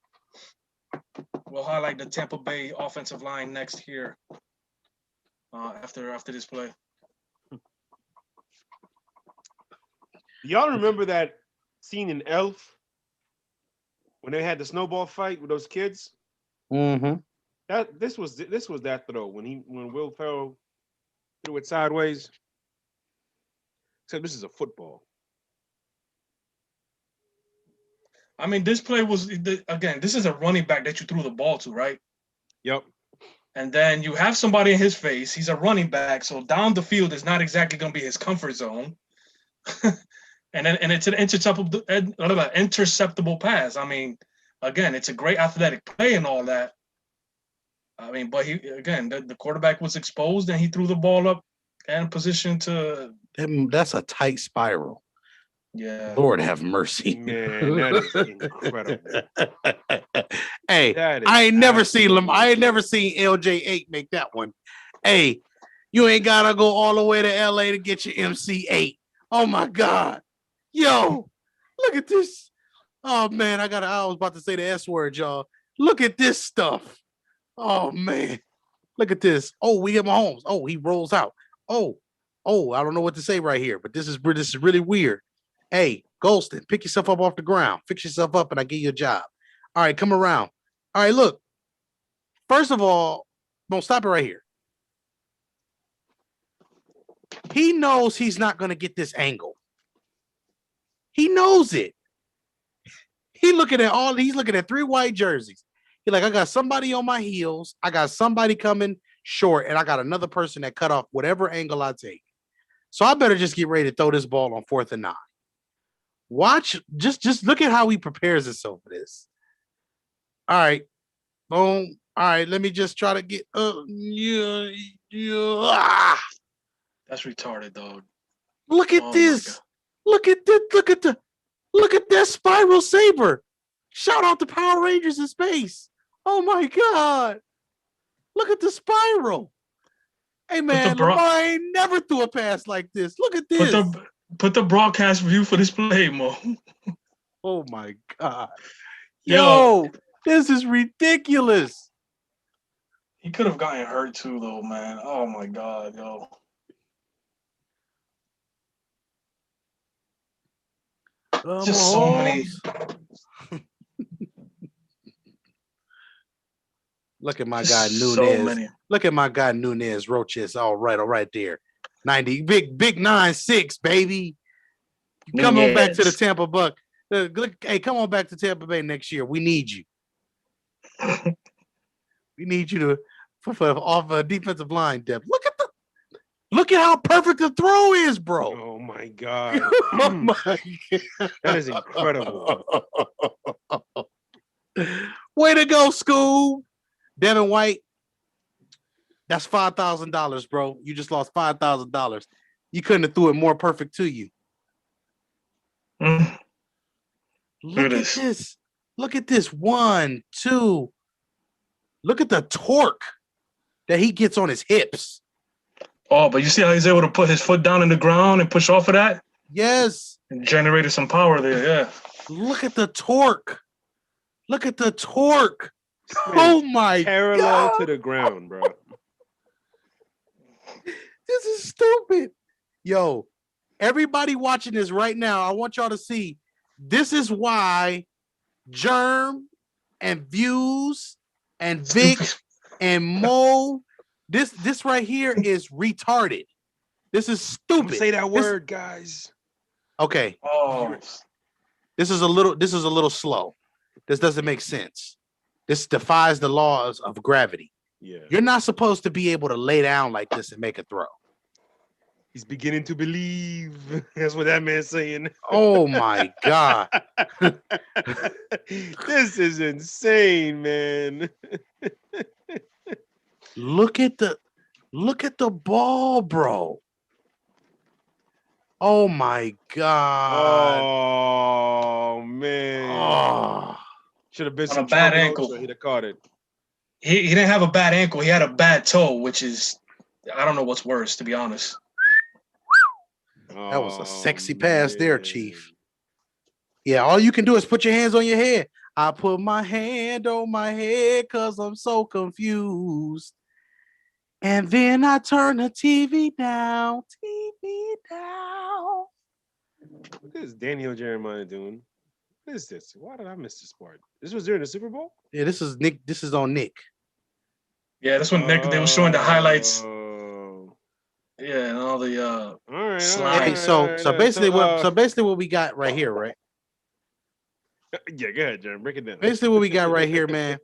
We'll highlight the Tampa Bay offensive line next here. After this play. Y'all remember that scene in Elf when they had the snowball fight with those kids? Mm-hmm. This was that throw when Will Ferrell threw it sideways. Except this is a football. I mean, this play was again. This is a running back that you threw the ball to, right? Yep. And then you have somebody in his face. He's a running back, so down the field is not exactly going to be his comfort zone. and it's an interceptable pass. I mean, again, it's a great athletic play and all that. I mean, but the quarterback was exposed and he threw the ball up and position to. That's a tight spiral. Yeah. Lord have mercy. Man, that is incredible. Hey, I ain't never seen LJ8 make that one. Hey, you ain't gotta go all the way to LA to get your MC8. Oh my God. Yo, look at this. Oh man, I was about to say the S word, y'all. Look at this stuff. Oh man. Look at this. Oh, we get Mahomes. Oh, he rolls out. Oh, I don't know what to say right here, but this is really weird. Hey, Golston, pick yourself up off the ground. Fix yourself up, and I give you a job. All right, come around. All right, look. First of all, don't stop it right here. He knows he's not going to get this angle. He knows it. He's looking at 3 white jerseys. He's like, I got somebody on my heels. I got somebody coming short, and I got another person that cut off whatever angle I take. So I better just get ready to throw this ball on 4th and 9. Watch, just look at how he prepares himself for this. All right, boom. All right, let me just try to get That's retarded, dog. Look at this. Look at that spiral saber. Shout out to Power Rangers in space. Oh my God. Look at the spiral. Hey man, Lamar ain't never threw a pass like this. Look at this. Put the broadcast review for this play, Mo. Oh my God. Yo, this is ridiculous. He could have gotten hurt too, though, man. Oh my God, yo. Just so many. Look at my guy Nunez. So many. Look at my guy Nunez Roches. All right there. 90 big 9-6, baby. Come on back to the Tampa Buck. Hey, come on back to Tampa Bay next year. We need you. We need you off a defensive line depth. Look at how perfect the throw is, bro. Oh my God. Oh my God. That is incredible. Way to go, Scoob. Devin White. That's $5,000, bro. You just lost $5,000. You couldn't have threw it more perfect to you. Mm. Look at this. Look at this. 1, 2. Look at the torque that he gets on his hips. Oh, but you see how he's able to put his foot down in the ground and push off of that? Yes. And generated some power there, yeah. Look at the torque. Look at the torque. Oh my Parallel God. to the ground, bro. This is stupid. Yo, everybody watching this right now, I want y'all to see this is why Germ and Views and Vic and Mo, this right here is retarded. This is stupid. Say that word, guys. Okay. Oh, This is a little slow. This doesn't make sense. This defies the laws of gravity. Yeah. You're not supposed to be able to lay down like this and make a throw. He's beginning to believe. That's what that man's saying. Oh my God. This is insane, man. Look at the ball, bro. Oh my God. Oh man. Oh. Should have been On some a bad Charlie ankle. Oates, he'd have caught it. he didn't have a bad ankle. He had a bad toe, which is, I don't know what's worse, to be honest. That was a sexy Oh, pass there, man. Chief. Yeah, all you can do is put your hands on your head. I put my hand on my head because I'm so confused. And then I turn the TV down. What is Daniel Jeremiah doing? What is this? Why did I miss this part? This was during the Super Bowl? Yeah, this is Nick. This is on Nick. Yeah, that's when they were showing the highlights. Oh. Yeah, and all the All right. Slide. Hey, so basically what we got right here, right? Yeah, go ahead, Jeremy. Break it down. Basically what we got right here, man,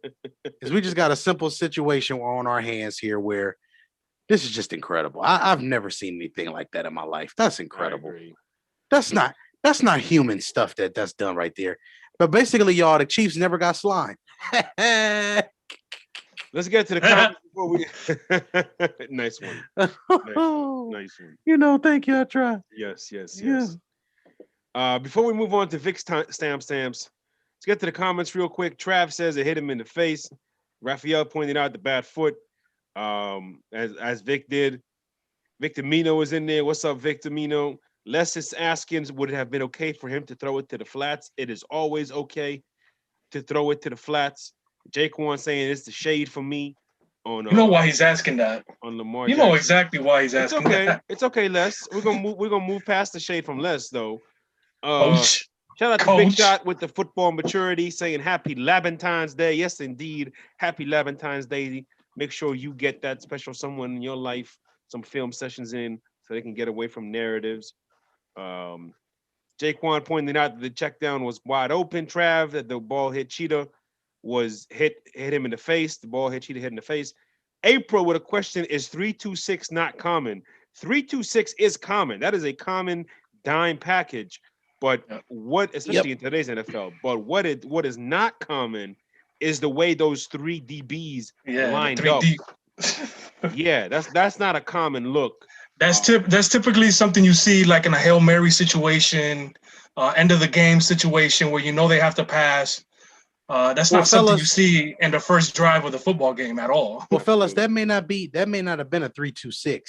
is we just got a simple situation on our hands here where this is just incredible. I've never seen anything like that in my life. That's I incredible. agree. That's not human stuff that's done right there. But basically, y'all, the Chiefs never got slime. Let's get to the comments before we. Nice one. Nice one. You know, thank you. I tried. Yes, yes, Yeah. yes. Before we move on to Vic's stamps, let's get to the comments real quick. Trav says it hit him in the face. Raphael pointed out the bad foot, as Vic did. Victor Mino was in there. What's up, Victor Mino? Les is asking, would it have been okay for him to throw it to the flats? It is always okay to throw it to the flats. Jaquan saying it's the shade for me. On, you know why he's asking that. on Lamar. You know Jackson. exactly why he's It's asking okay. that. It's okay, Les. We're gonna move past the shade from Les though. Coach. Shout out to Big Coach. Shot with the football maturity, saying Happy Labentine's Day. Yes, indeed, Happy Labentine's Day. Make sure you get that special someone in your life, some film sessions in, so they can get away from narratives. Jaquan pointed out that the check down was wide open. Trav, that the ball hit Cheetah was hit him in the face. The ball hit Cheetah hit in the face. April with a question: is 3-2-6 not common? 3-2-6 is common. That is a common dime package. But what, especially in today's NFL, but what is not common is the way those three DBs lined up. Yeah, that's not a common look. That's typically something you see like in a Hail Mary situation, end of the game situation where you know they have to pass. That's not something you see in the first drive of the football game at all. Well, fellas, that may not have been a 3-2-6.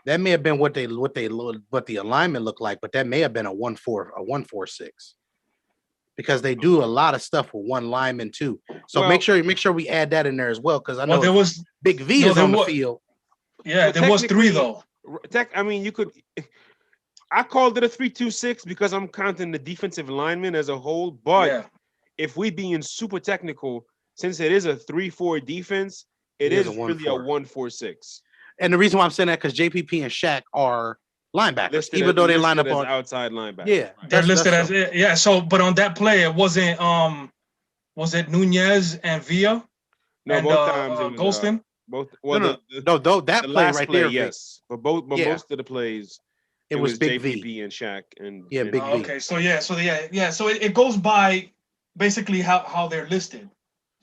That may have been what the alignment looked like, but that may have been a 1-4-6. Because they do a lot of stuff with one lineman too. So make sure we add that in there as well. Because I know there was Big V is on the field. Yeah, there was three though. I mean, you could. I called it a 3-2-6 because I'm counting the defensive lineman as a whole. But if we being super technical, since it is a 3-4 defense, it is really a 1-4-6. And the reason why I'm saying that because JPP and Shaq are linebackers, listed even though they line up on outside linebackers. Yeah, they're listed as it. Yeah. So, but on that play, it wasn't. Was it Nunez and Villa? No, and both times it was Golston. Both. Well, That the play last right play, there, Vic, yes, but yeah, most of the plays, it it was was Big V. JPP and Shaq and Yeah, Big V. Okay, so so it goes by basically how they're listed.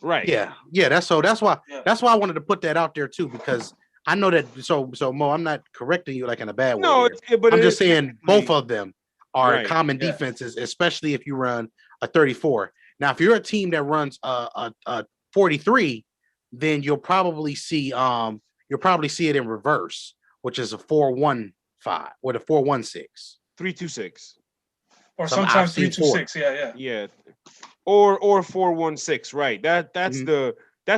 right. Yeah. That's why Yeah. I wanted to put that out there too, because I know that. So Mo, I'm not correcting you like in a bad way No, here. but I'm it just is saying both technically of them are right. common Yeah. defenses, especially if you run a 34. Now, if you're a team that runs a 43, then you'll probably see it in reverse, which is a 4-1-5 with a 4-1-6. 3-2-6. Or Some I've sometimes seen 3-2-6. Yeah. Yeah, or 4-1-6. Right. That's Mhm.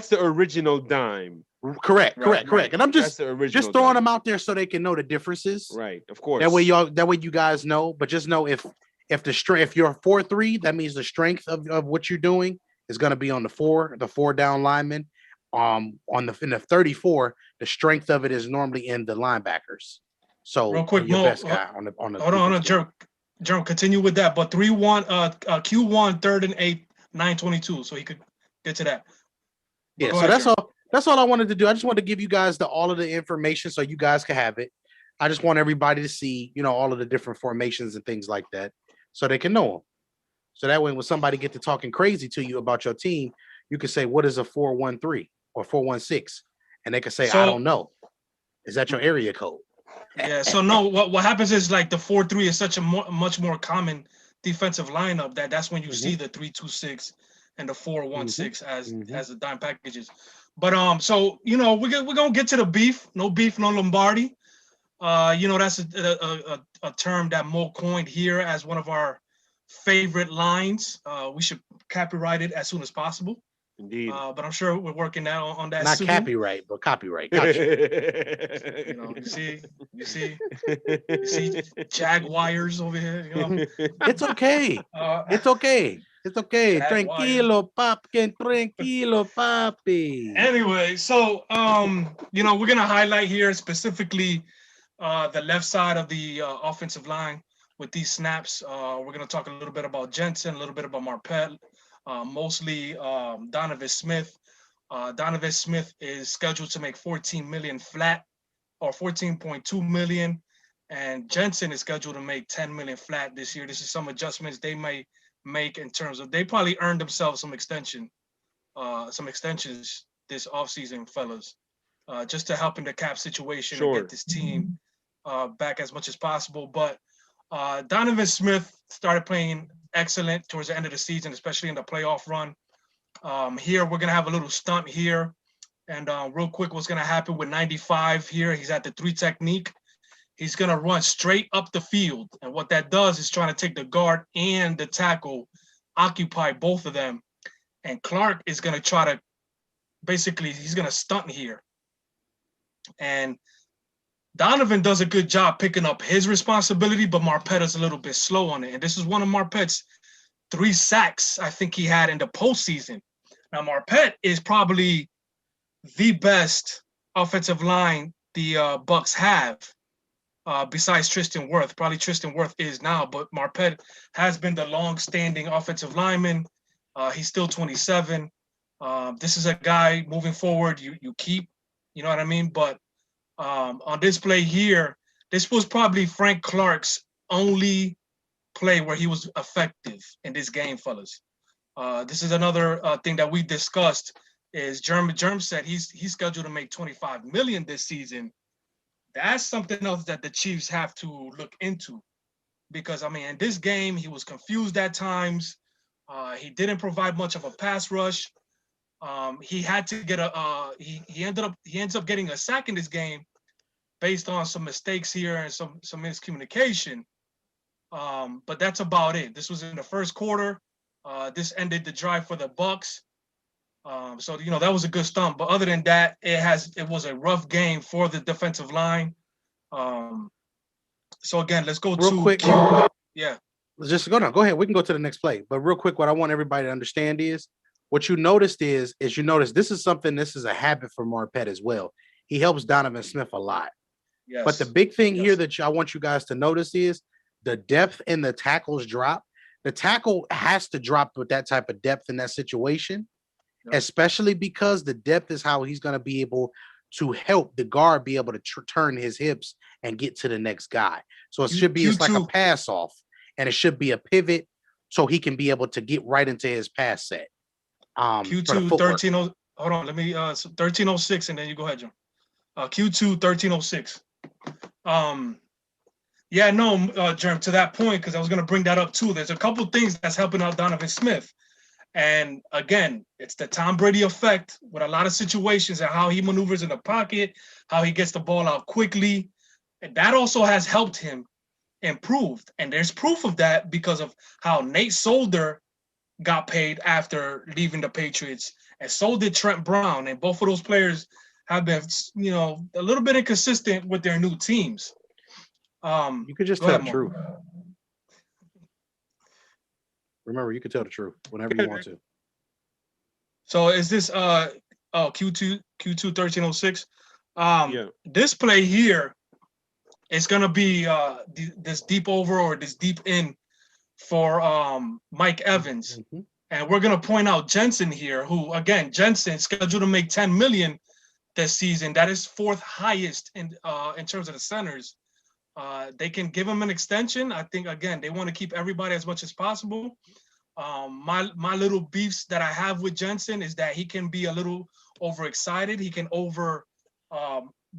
the original dime. Correct. Right. And I'm That's just the original throwing dime. them out there so they can know the differences. Right. Of That way, course. you guys know. But just know if you're 4-3, that means the strength of what you're doing is going to be on the four down linemen. In the 34, the strength of it is normally in the linebackers. So Real quick, your Mo, best guy on the hold on, defensive line. Jerome, continue with that. But 3-1, Q1, 3rd and 8, 9:22. So he could get to that. But Yeah, go so ahead, that's Jerome. all. That's all I wanted to do. I just wanted to give you guys all of the information so you guys can have it. I just want everybody to see, all of the different formations and things like that, so they can know them. So that way, when somebody get to talking crazy to you about your team, you can say, "What is a 4-1-3 or 4-1-6?" And they can say, "I So don't know." Is that your area code? yeah, so no, what happens is like the 4-3 is such a much more common defensive lineup that's when you see the 3-2-6 and the 4-1-6 as the dime packages. But so we're gonna get to the beef. No beef, no Lombardi. That's a term that Mo coined here as one of our favorite lines. We should copyright it as soon as possible. Indeed. But I'm sure we're working on that. Not soon. copyright, but copyright. Gotcha. You see, Jaguars over here. It's okay. It's okay. It's okay. Jaguars. Tranquilo, papi. Anyway, so we're gonna highlight here specifically the left side of the offensive line with these snaps. We're gonna talk a little bit about Jensen, a little bit about Marpet, mostly Donovan Smith. Donovan Smith is scheduled to make 14 million flat, or 14.2 million, and Jensen is scheduled to make 10 million flat this year. This is some adjustments they may make in terms of they probably earned themselves some extensions this offseason, fellas, just to help in the cap situation and get this team back as much as possible. But Donovan Smith started playing excellent towards the end of the season, especially in the playoff run. Here, we're going to have a little stunt here. And real quick, what's going to happen with 95 here, he's at the 3 technique. He's going to run straight up the field. And what that does is trying to take the guard and the tackle, occupy both of them. And Clark is going to try to, basically, he's going to stunt here. And Donovan does a good job picking up his responsibility, but Marpet is a little bit slow on it. And this is one of Marpet's 3 sacks I think he had in the postseason. Now, Marpet is probably the best offensive line the Bucks have, besides Tristan Wirth. Probably Tristan Wirth is now, but Marpet has been the long-standing offensive lineman. He's still 27. This is a guy moving forward you keep, you know what I mean? But on this play here, this was probably Frank Clark's only play where he was effective in this game, fellas. This is another thing that we discussed is Germ said he's scheduled to make 25 million this season. That's something else that the Chiefs have to look into, because I mean, in this game, he was confused at times. He didn't provide much of a pass rush. He had to get he ends up getting a sack in this game based on some mistakes here and some miscommunication. But that's about it. This was in the first quarter. This ended the drive for the Bucks. So that was a good stump. But other than that, it was a rough game for the defensive line. So again, let's go real quick. Yeah. Just go ahead. We can go to the next play. But real quick, what I want everybody to understand is what you noticed is you notice this is a habit for Marpet as well. He helps Donovan Smith a lot. Yes. But the big thing here that I want you guys to notice is the depth in the tackles drop. The tackle has to drop with that type of depth in that situation, especially because the depth is how he's going to be able to help the guard be able to turn his hips and get to the next guy. So it should be, it's like a Q2. pass off, and it should be a pivot so he can be able to get right into his pass set. For the Q2 footwork. 13. Hold on, let me 1306, and then you go ahead, Jim. Q2 1306. Yeah, no, Germ, to that point, because I was gonna bring that up too. There's a couple things that's helping out Donovan Smith. And again, it's the Tom Brady effect with a lot of situations and how he maneuvers in the pocket, how he gets the ball out quickly. And that also has helped him improve. And there's proof of that because of how Nate Solder got paid after leaving the Patriots, and so did Trent Brown. And both of those players have been, a little bit inconsistent with their new teams. You could just tell the truth. Remember, you can tell the truth whenever you want to. So is this Q2 1306? This play here is gonna be this deep over or this deep in for Mike Evans. Mm-hmm. And we're gonna point out Jensen here, who again, Jensen scheduled to make 10 million this season. That is fourth highest in terms of the centers. They can give him an extension. I think again they want to keep everybody as much as possible. My little beefs that I have with Jensen is that he can be a little overexcited. He can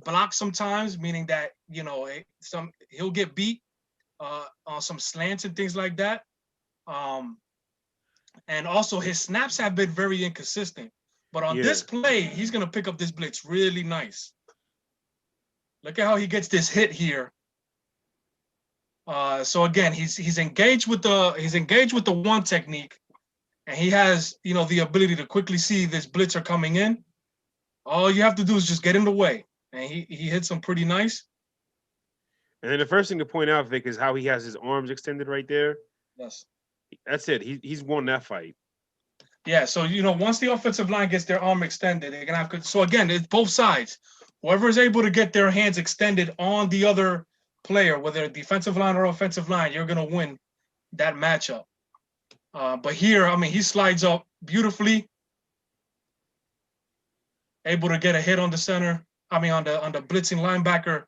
block sometimes, meaning that he'll get beat on some slants and things like that. And also his snaps have been very inconsistent. But on this play, he's gonna pick up this blitz really nice. Look at how he gets this hit here. So again, he's engaged with the one technique, and he has the ability to quickly see this blitzer coming in. All you have to do is just get in the way, and he hits him pretty nice. And then the first thing to point out, Vic, is how he has his arms extended right there. Yes, that's it. He's won that fight. Yeah. So once the offensive line gets their arm extended, they're gonna have. So again, it's both sides. Whoever is able to get their hands extended on the other player, whether defensive line or offensive line, you're gonna win that matchup. But here, he slides up beautifully, able to get a hit on the center. On the blitzing linebacker,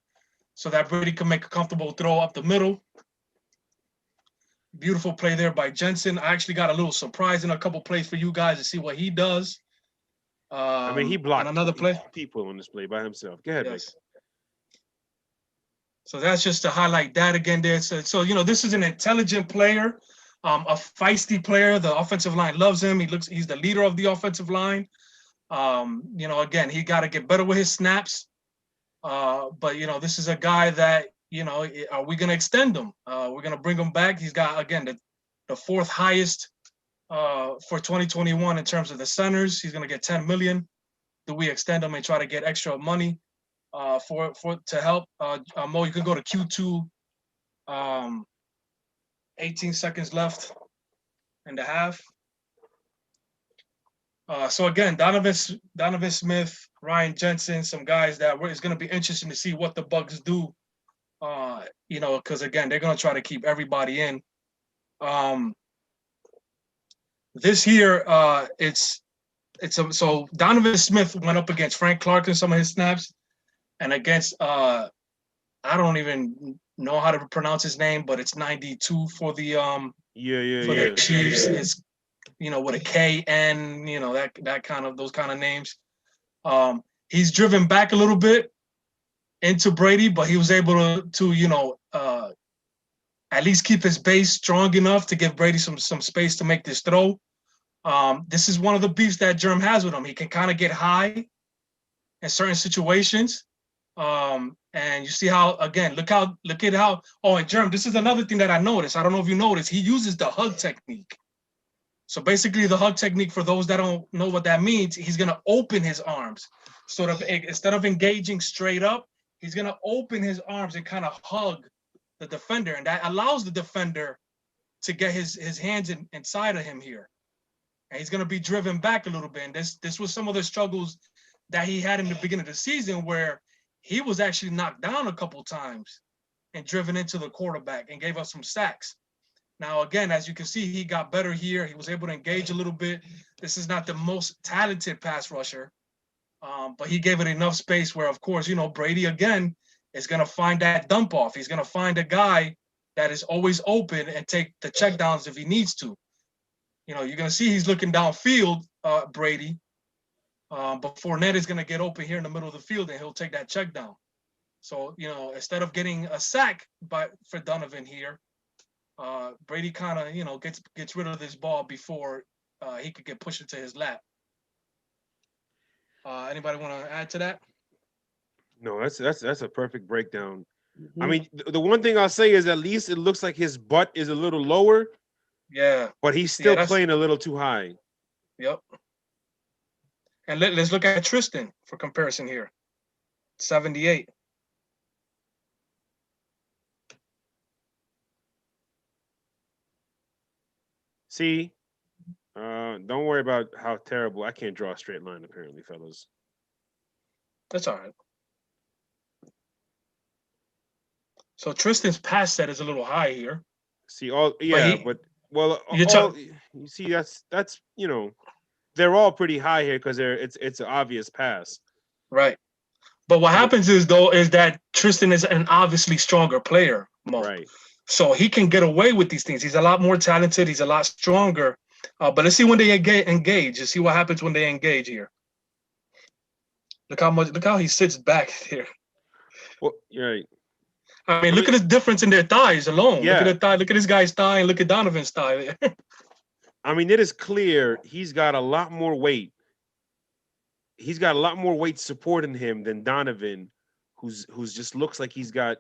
so that Brady can make a comfortable throw up the middle. Beautiful play there by Jensen. I actually got a little surprise in a couple plays for you guys to see what he does. He blocked another play. People on this play by himself. Go ahead, yes. Vic. So that's just to highlight that again there. So this is an intelligent player, a feisty player. The offensive line loves him. He's the leader of the offensive line. Again, he got to get better with his snaps. But this is a guy that, are we going to extend him? We're going to bring him back. He's got, again, the fourth highest for 2021 in terms of the centers. He's going to get 10 million. Do we extend him and try to get extra money? To help Mo, you can go to Q2. 18 seconds left in the half. So again, Donovan Smith, Ryan Jensen, some guys that it's going to be interesting to see what the Bucs do. Because again, they're going to try to keep everybody in. This here, so Donovan Smith went up against Frank Clark in some of his snaps. And against, I don't even know how to pronounce his name, but it's 92 for the the Chiefs. It's with a K-N, those kind of names. He's driven back a little bit into Brady, but he was able to at least keep his base strong enough to give Brady some space to make this throw. This is one of the beefs that Germ has with him. He can kind of get high in certain situations. And you see how, again, look at how, and Germ, this is another thing that I noticed. I don't know if you noticed, he uses the hug technique. So basically the hug technique, for those that don't know what that means, he's going to open his arms. Sort of, instead of engaging straight up, he's going to open his arms and kind of hug the defender. And that allows the defender to get his hands inside of him here. And he's going to be driven back a little bit. And this was some of the struggles that he had in the beginning of the season, where he was actually knocked down a couple times and driven into the quarterback and gave us some sacks. Now, again, as you can see, he got better here. He was able to engage a little bit. This is not the most talented pass rusher, But he gave it enough space where, of course, Brady again is going to find that dump off. He's going to find a guy that is always open and take the checkdowns if he needs to. You're going to see he's looking downfield, Brady. But Fournette is going to get open here in the middle of the field, and he'll take that check down. So, instead of getting a sack for Donovan here, Brady kind of, gets rid of this ball before he could get pushed into his lap. Anybody want to add to that? No, that's a perfect breakdown. Mhm. I mean, the one thing I'll say is at least it looks like his butt is a little lower. Yeah. But he's still playing a little too high. Yep. And let's look at Tristan for comparison here. 78. See, don't worry about how terrible. I can't draw a straight line, apparently, fellas. That's all right. So Tristan's pass set is a little high here. See, you see, that's they're all pretty high here because it's an obvious pass. Right. But what happens is that Tristan is an obviously stronger player, Mo. Right. So he can get away with these things. He's a lot more talented. He's a lot stronger. But let's see when they engage. Let's see what happens when they engage here. Look how he sits back here. Well, you're right. I mean, look at the difference in their thighs alone. Yeah. Look at the thigh. Look at this guy's thigh and look at Donovan's thigh. I mean, it is clear he's got a lot more weight. He's got a lot more weight supporting him than Donovan, who's just looks like he's got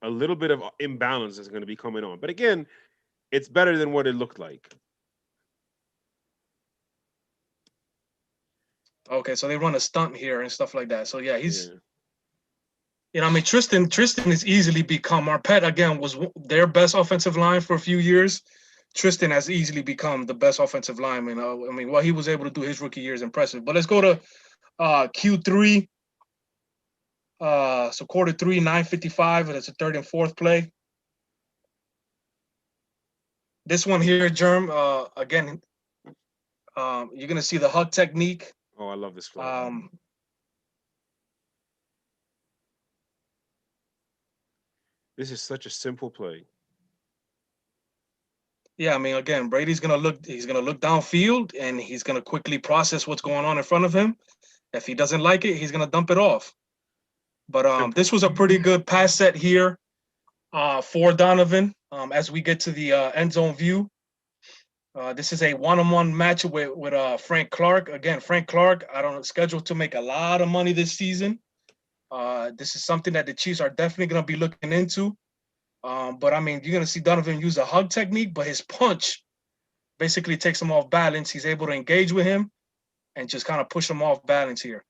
a little bit of imbalance that's going to be coming on. But again, it's better than what it looked like. Okay, so they run a stunt here and stuff like that. So yeah, I mean, Tristan has easily become, Marpet again was their best offensive line for a few years. Tristan has easily become the best offensive lineman. I mean, what he was able to do his rookie year is impressive. But let's go to Q3. So quarter 3, 9:55, and it's a third and fourth play. This one here, Germ, again, you're going to see the hug technique. Oh, I love this play. This is such a simple play. Yeah, I mean, again, Brady's gonna look downfield and he's gonna quickly process what's going on in front of him. If he doesn't like it, he's gonna dump it off. But this was a pretty good pass set here for Donovan as we get to the end zone view. This is a one-on-one match with Frank Clark. Again, Frank Clark, scheduled to make a lot of money this season. This is something that the Chiefs are definitely going to be looking into. But I mean, you're going to see Donovan use a hug technique, but his punch basically takes him off balance. He's able to engage with him and just kind of push him off balance here.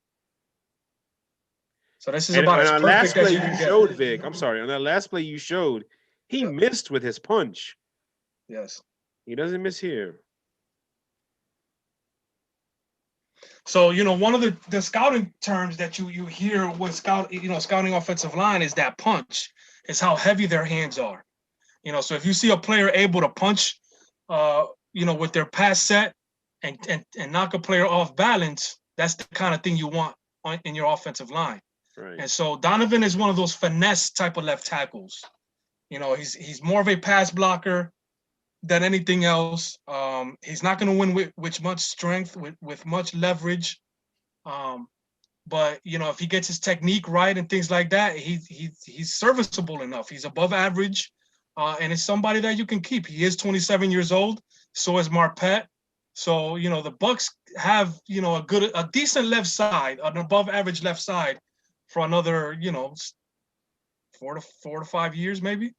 So this is about as perfect as you can get. On that last play you showed, he missed with his punch. Yes. He doesn't miss here. So, one of the scouting terms that you hear when scouting offensive line is that punch, is how heavy their hands are. So if you see a player able to punch, with their pass set and knock a player off balance, that's the kind of thing you want in your offensive line. Right. And so Donovan is one of those finesse type of left tackles. He's more of a pass blocker than anything else. He's not going to win with much strength, with much leverage. But if he gets his technique right and things like that, he's serviceable enough. He's above average, and it's somebody that you can keep. He is 27 years old. So is Marpet. So the Bucs have a decent left side, an above average left side for another 4 to 5 years maybe.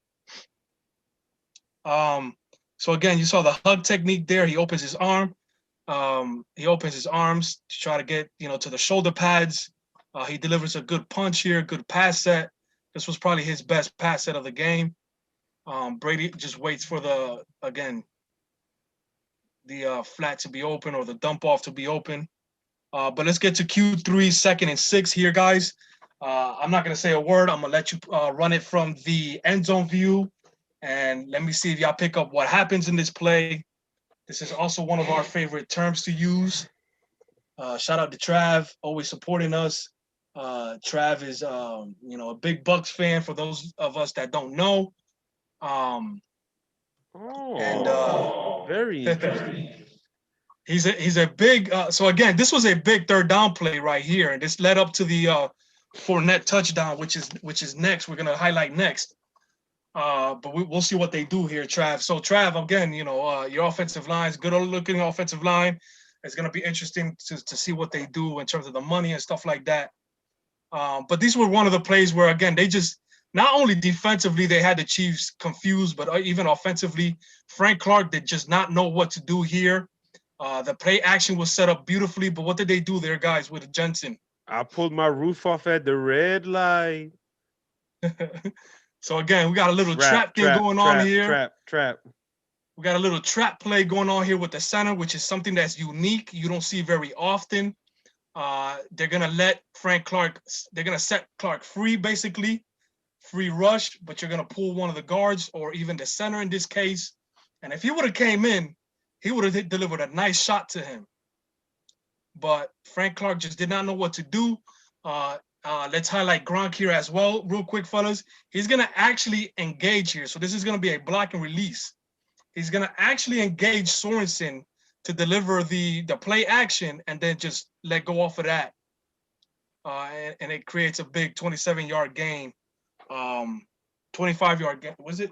So again, you saw the hug technique there. He opens his arm. He opens his arms to try to get, to the shoulder pads. He delivers a good punch here, good pass set. This was probably his best pass set of the game. Brady just waits for the flat to be open or the dump off to be open. But let's get to Q3, 2nd and 6 here, guys. I'm not going to say a word. I'm going to let you run it from the end zone view. And let me see if y'all pick up what happens in this play. This is also one of our favorite terms to use. Shout out to Trav, always supporting us. Trav is, a big Bucks fan for those of us that don't know. Um, and Very interesting. he's a big. So again, this was a big third down play right here, and this led up to the Fournette touchdown, which is next. We're gonna highlight next. But we'll see what they do here, Trav. So Trav, again, your offensive line is good looking offensive line. It's gonna be interesting to see what they do in terms of the money and stuff like that. But these were one of the plays where, again, they just not only defensively they had the Chiefs confused, but even offensively, Frank Clark did just not know what to do here. The play action was set up beautifully, but what did they do there, guys, with Jensen? I pulled my roof off at the red light. So again, we got a little trap thing going on here. Trap. We got a little trap play going on here with the center, which is something that's unique. You don't see very often. They're gonna set Clark free, basically, free rush, but you're gonna pull one of the guards or even the center in this case. And if he would have came in, he would have delivered a nice shot to him. But Frank Clark just did not know what to do. Let's highlight Gronk here as well, real quick, fellas. He's gonna actually engage here. So this is gonna be a block and release. He's gonna actually engage Sorensen to deliver the play action and then just let go off of that. And it creates a big 27-yard gain. 25-yard gain. Was it?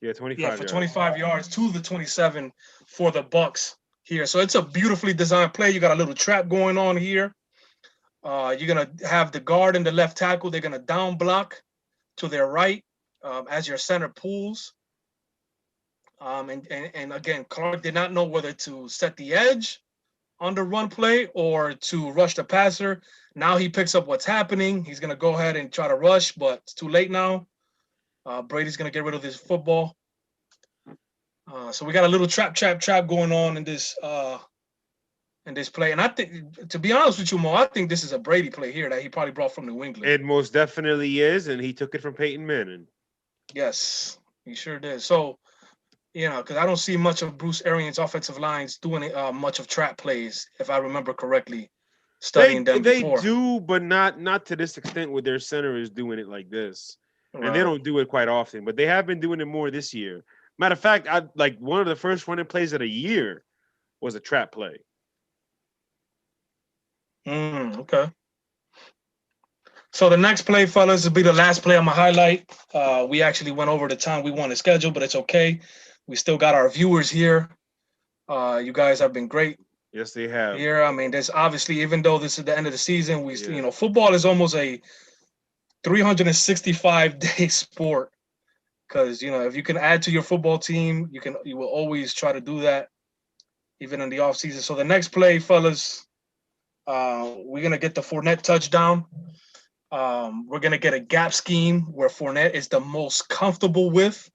Yeah, 25 Yeah, for yards. 25 yards to the 27 for the Bucks here. So it's a beautifully designed play. You got a little trap going on here. You're going to have the guard and the left tackle. They're going to down block to their right as your center pulls. And again, Clark did not know whether to set the edge on the run play or to rush the passer. Now he picks up what's happening. He's going to go ahead and try to rush, but it's too late now. Brady's going to get rid of this football. So we got a little trap going on in this play. And I think, to be honest with you, Mo, I think this is a Brady play here that he probably brought from New England. It most definitely is, and he took it from Peyton Manning. Yes, he sure did. So, because I don't see much of Bruce Arians' offensive lines doing much of trap plays, if I remember correctly, studying them before. They do, but not to this extent where their center is doing it like this. Right. And they don't do it quite often, but they have been doing it more this year. Matter of fact, one of the first running plays of the year was a trap play. Okay. So the next play, fellas, will be the last play I'm going to highlight. We actually went over the time we want to schedule, but it's okay. We still got our viewers here. You guys have been great. Yes, they have. Here, I mean, there's obviously, even though this is the end of the season, football is almost a 365-day sport. Because, if you can add to your football team, you will always try to do that, even in the offseason. So the next play, fellas, we're going to get the Fournette touchdown. We're going to get a gap scheme where Fournette is the most comfortable with.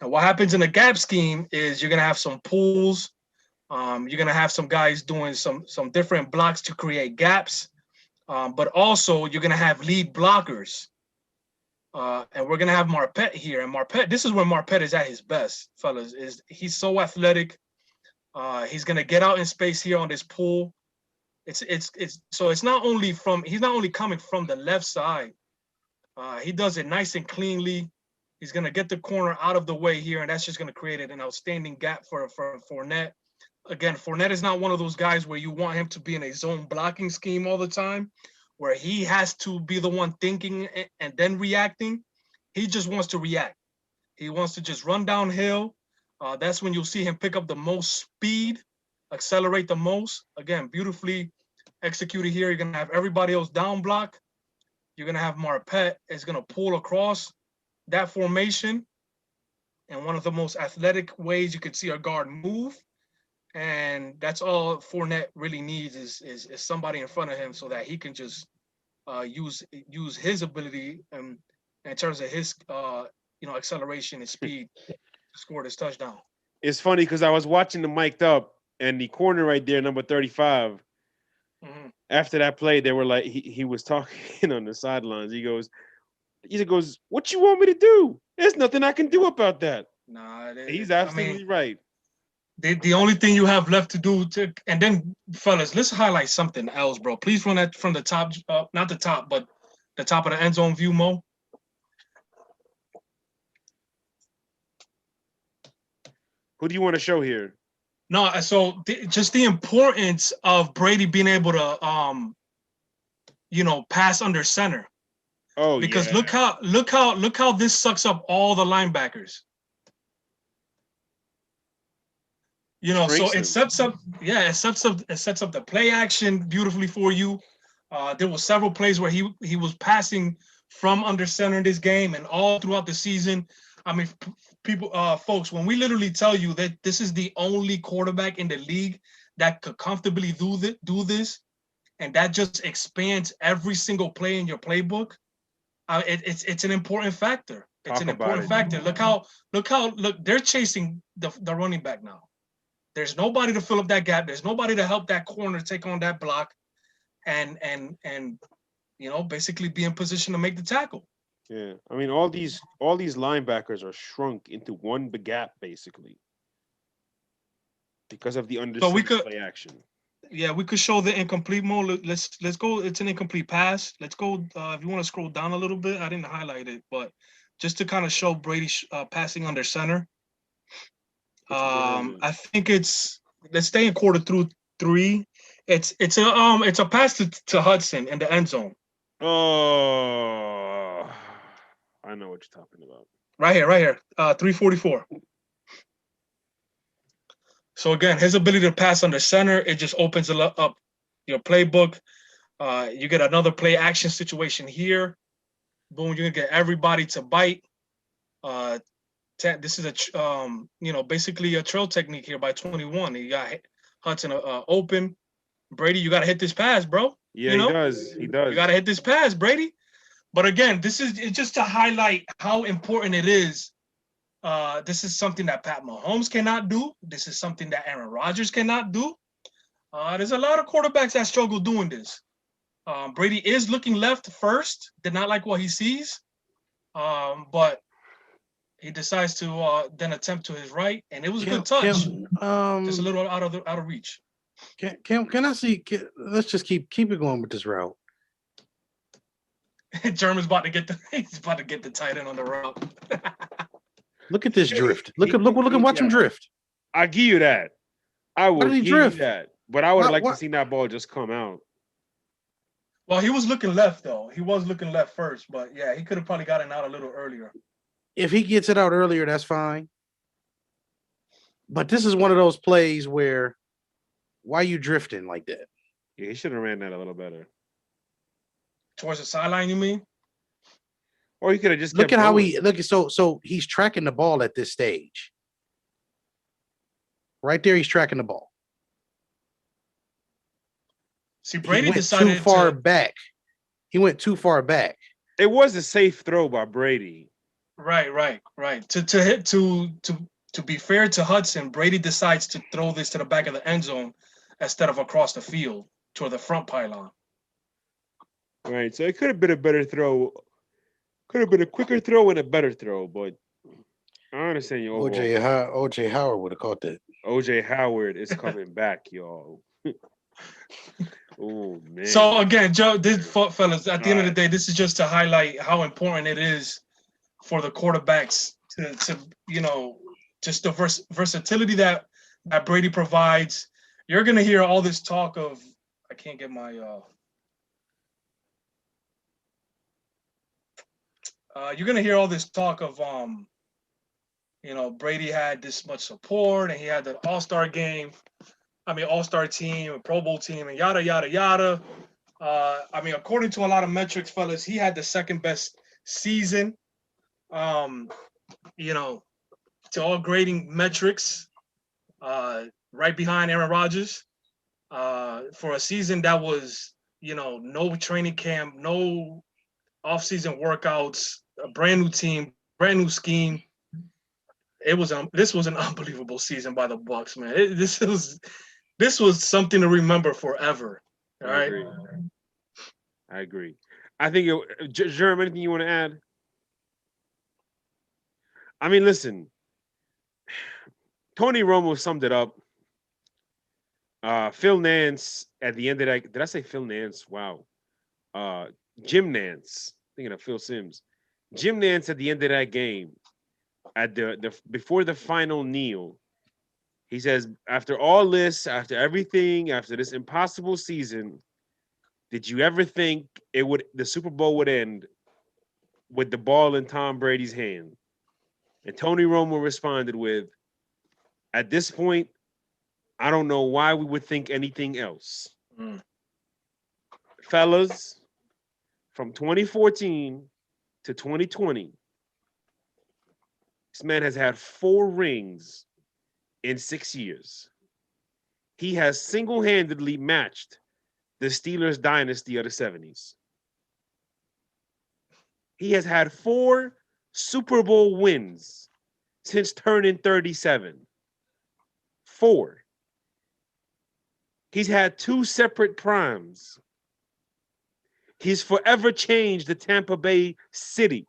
And what happens in a gap scheme is you're going to have some pulls. You're going to have some guys doing some different blocks to create gaps. But also you're going to have lead blockers. And we're going to have Marpet here. And Marpet, this is where Marpet is at his best, fellas. He's so athletic. He's going to get out in space here on this pull. He's not only coming from the left side. He does it nice and cleanly. He's going to get the corner out of the way here, and that's just going to create an outstanding gap for Fournette. Again, Fournette is not one of those guys where you want him to be in a zone blocking scheme all the time, where he has to be the one thinking and then reacting. He just wants to react. He wants to just run downhill. That's when you'll see him pick up the most speed, accelerate the most. Again, beautifully executed here. You're going to have everybody else down block. You're going to have Marpet is going to pull across that formation. And one of the most athletic ways you could see a guard move. And that's all Fournette really needs is somebody in front of him so that he can just use his ability in terms of his acceleration and speed to score this touchdown. It's funny because I was watching the mic'd up and the corner right there, number 35. Mm-hmm. After that play, they were like he was talking on the sidelines. He goes, "What you want me to do? There's nothing I can do about that." Nah, he's absolutely right. The only thing you have left to do and then fellas, let's highlight something else, bro. Please run that from the top, not the top, but the top of the end zone view, Mo. Who do you want to show here? No, so just the importance of Brady being able to, pass under center. Oh, because yeah. look how this sucks up all the linebackers. So it sets up the play action beautifully for you. There were several plays where he was passing from under center in this game and all throughout the season. I mean, folks, when we literally tell you that this is the only quarterback in the league that could comfortably do this, and that just expands every single play in your playbook, it's an important factor. It's an important factor. Look, they're chasing the running back now. There's nobody to fill up that gap. There's nobody to help that corner take on that block and basically be in position to make the tackle. Yeah. I mean, all these linebackers are shrunk into one big gap basically because of the play action. Yeah, we could show the incomplete mode. Let's go. It's an incomplete pass. Let's go. If you want to scroll down a little bit, I didn't highlight it, but just to kind of show Brady passing under center. I think let's stay in quarter through 3. It's a pass to Hudson in the end zone. Oh, I know what you're talking about. Right here. 344. So again, his ability to pass under center, it just opens up your playbook. You get another play action situation here. Boom, you're gonna get everybody to bite. This is basically a trail technique here by 21. You got Hudson open. Brady, you gotta hit this pass, bro. Yeah, he does. You gotta hit this pass, Brady. But again, it's just to highlight how important it is. This is something that Pat Mahomes cannot do. This is something that Aaron Rodgers cannot do. There's a lot of quarterbacks that struggle doing this. Brady is looking left first. Did not like what he sees. But he decides to then attempt to his right, and it was a good touch. Just a little out of reach. Can I see? Let's just keep it going with this route. German's about to get the tight end on the route. Look at this drift. Look and watch him drift. I give you that. I would give you that. But I would like to see that ball just come out. Well, he was looking left though. He was looking left first, but yeah, he could have probably gotten out a little earlier. If he gets it out earlier, that's fine. But this is one of those plays where, why are you drifting like that? Yeah, he should have ran that a little better. Towards the sideline, you mean? Or he could have just look at how so he's tracking the ball at this stage. Right there, he's tracking the ball. See, Brady decided too far back. He went too far back. It was a safe throw by Brady. Right. To be fair to Hudson, Brady decides to throw this to the back of the end zone instead of across the field toward the front pylon. Right. So it could have been a better throw. Could have been a quicker throw and a better throw, but I understand you. OJ Howard would have caught that. OJ Howard is coming back, y'all. Oh man. So again, Joe, fellas, at the end of the day, this is just to highlight how important it is for the quarterbacks to just the versatility that Brady provides. You're gonna hear all this talk of, I can't get my you're gonna hear all this talk of Brady had this much support and he had the All-Star game. All-Star team, a Pro Bowl team, and yada yada yada. According to a lot of metrics, fellas, he had the second best season. To all grading metrics, right behind Aaron Rodgers, for a season that was, no training camp, no off-season workouts, a brand new team, brand new scheme. This was an unbelievable season by the Bucs, man. This was something to remember forever. All right. I agree. I think, Jerm, anything you want to add? Listen, Tony Romo summed it up. Phil Nance at the end of that. Did I say Phil Nance? Wow. Jim Nance. Thinking of Phil Sims. Jim Nance at the end of that game, at the before the final kneel, he says, after all this, after everything, after this impossible season, did you ever think the Super Bowl would end with the ball in Tom Brady's hand? And Tony Romo responded with, at this point, I don't know why we would think anything else. Fellas, from 2014 to 2020, this man has had 4 rings in 6 years. He has single-handedly matched the Steelers dynasty of the 70s. He has had 4 Super Bowl wins since turning 37. 4. He's had 2 separate primes. He's forever changed the Tampa Bay city.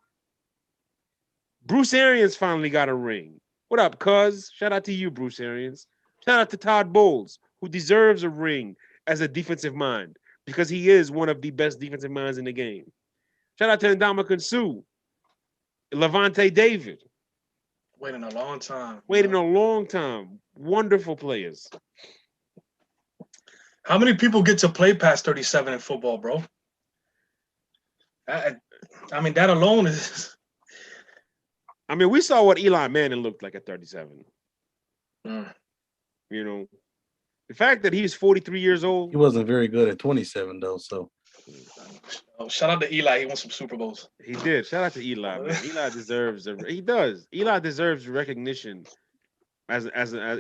Bruce Arians finally got a ring. What up, cuz? Shout out to you, Bruce Arians. Shout out to Todd Bowles, who deserves a ring as a defensive mind because he is one of the best defensive minds in the game. Shout out to Ndamukong Suh, Levante David. Waiting a long time. Waiting a long time. Wonderful players. How many people get to play past 37 in football, bro? I mean, that alone is. I mean, we saw what Eli Manning looked like at 37. You know, the fact that he's 43 years old. He wasn't very good at 27 though. So, shout out to Eli. He won some Super Bowls. He did. Shout out to Eli. Man. Eli deserves. He does. Eli deserves recognition. As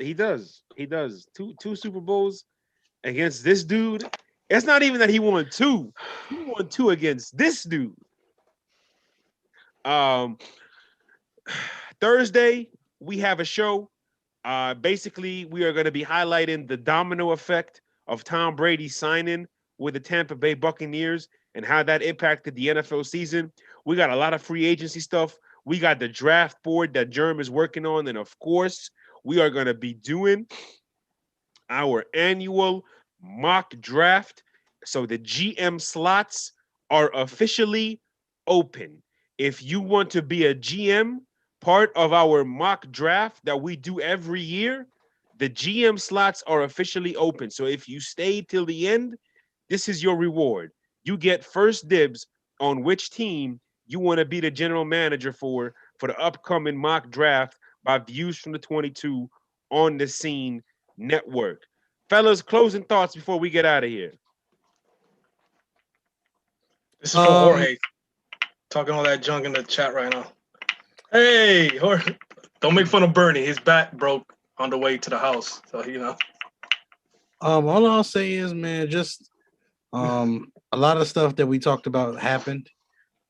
he does. He does. Two Super Bowls against this dude. It's not even that he won 2. He won 2 against this dude. Thursday, we have a show. Basically, we are going to be highlighting the domino effect of Tom Brady signing with the Tampa Bay Buccaneers and how that impacted the NFL season. We got a lot of free agency stuff. We got the draft board that Jerm is working on. And of course, we are going to be doing our annual mock draft. So the GM slots are officially open. If you want to be a GM, part of our mock draft that we do every year, the GM slots are officially open. So if you stay till the end, this is your reward. You get first dibs on which team you want to be the general manager for the upcoming mock draft by Views from the 22 on the Scene Network. Fellas, closing thoughts before we get out of here. This is for Jorge. Talking all that junk in the chat right now. Hey, Jorge. Don't make fun of Bernie. His back broke on the way to the house. So, you know. All I'll say is, man, just a lot of stuff that we talked about happened.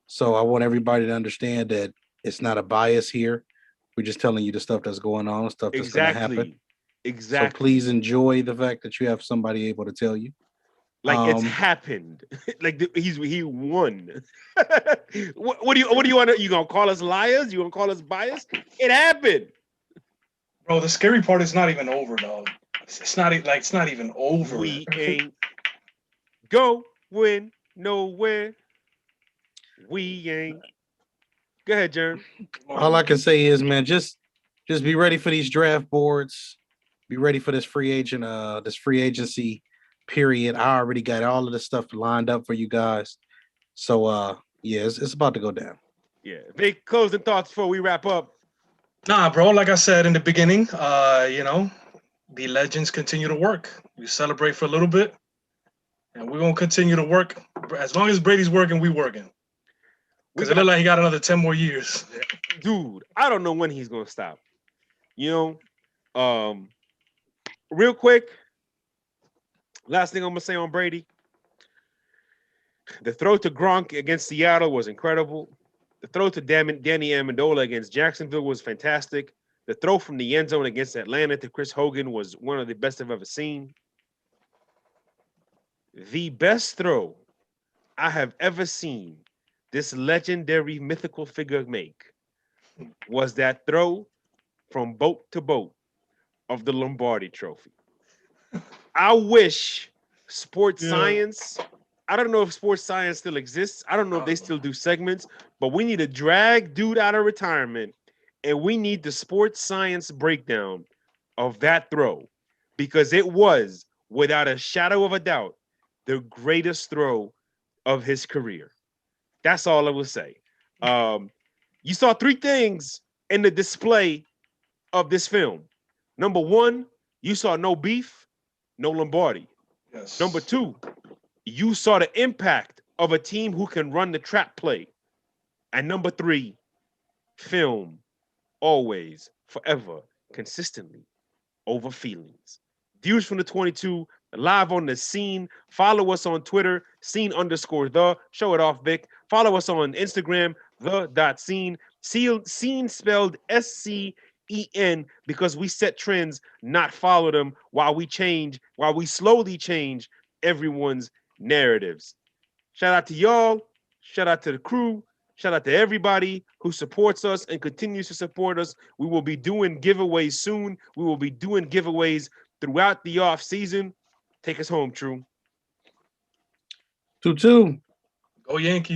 So I want everybody to understand that it's not a bias here. We're just telling you the stuff that's going on, stuff that's going to happen. Exactly. So please enjoy the fact that you have somebody able to tell you. Like it's happened. Like he won. what do you want to? You gonna call us liars? You gonna call us biased? It happened. Bro, the scary part is not even over, dog. It's not even over. We ain't going nowhere. We ain't. Go ahead, Jerm. All I can say is, man, just be ready for these draft boards. Be ready for this free agency period. I already got all of this stuff lined up for you guys. So yeah, it's about to go down. Yeah. Big closing thoughts before we wrap up. Nah, bro, like I said in the beginning, the legends continue to work. We celebrate for a little bit, and we're gonna continue to work. As long as Brady's working, we working. Because it look like he got another 10 more years. Dude, I don't know when he's gonna stop. You know, real quick, last thing I'm gonna say on Brady. The throw to Gronk against Seattle was incredible. The throw to Danny Amendola against Jacksonville was fantastic. The throw from the end zone against Atlanta to Chris Hogan was one of the best I've ever seen. The best throw I have ever seen this legendary mythical figure make was that throw from boat to boat of the Lombardi Trophy. I wish sports Yeah. science. I don't know if sports science still exists. I don't know if they still do segments, but we need to drag dude out of retirement and we need the sports science breakdown of that throw because it was, without a shadow of a doubt, the greatest throw of his career. That's all I will say. You saw three things in the display of this film. Number one, you saw no beef, no Lombardi. Yes. Number two, you saw the impact of a team who can run the trap play. And number three, film always, forever, consistently over feelings. Views from the 22, live on the scene. Follow us on Twitter, scene_the. Show it off, Vic. Follow us on Instagram, the.scene. Scene spelled SCEN because we set trends, not follow them while we slowly change everyone's narratives. Shout out to y'all. Shout out to the crew. Shout out to everybody who supports us and continues to support us. We will be doing giveaways soon. We will be doing giveaways throughout the off season. Take us home, True. 2-2. Go Yankees.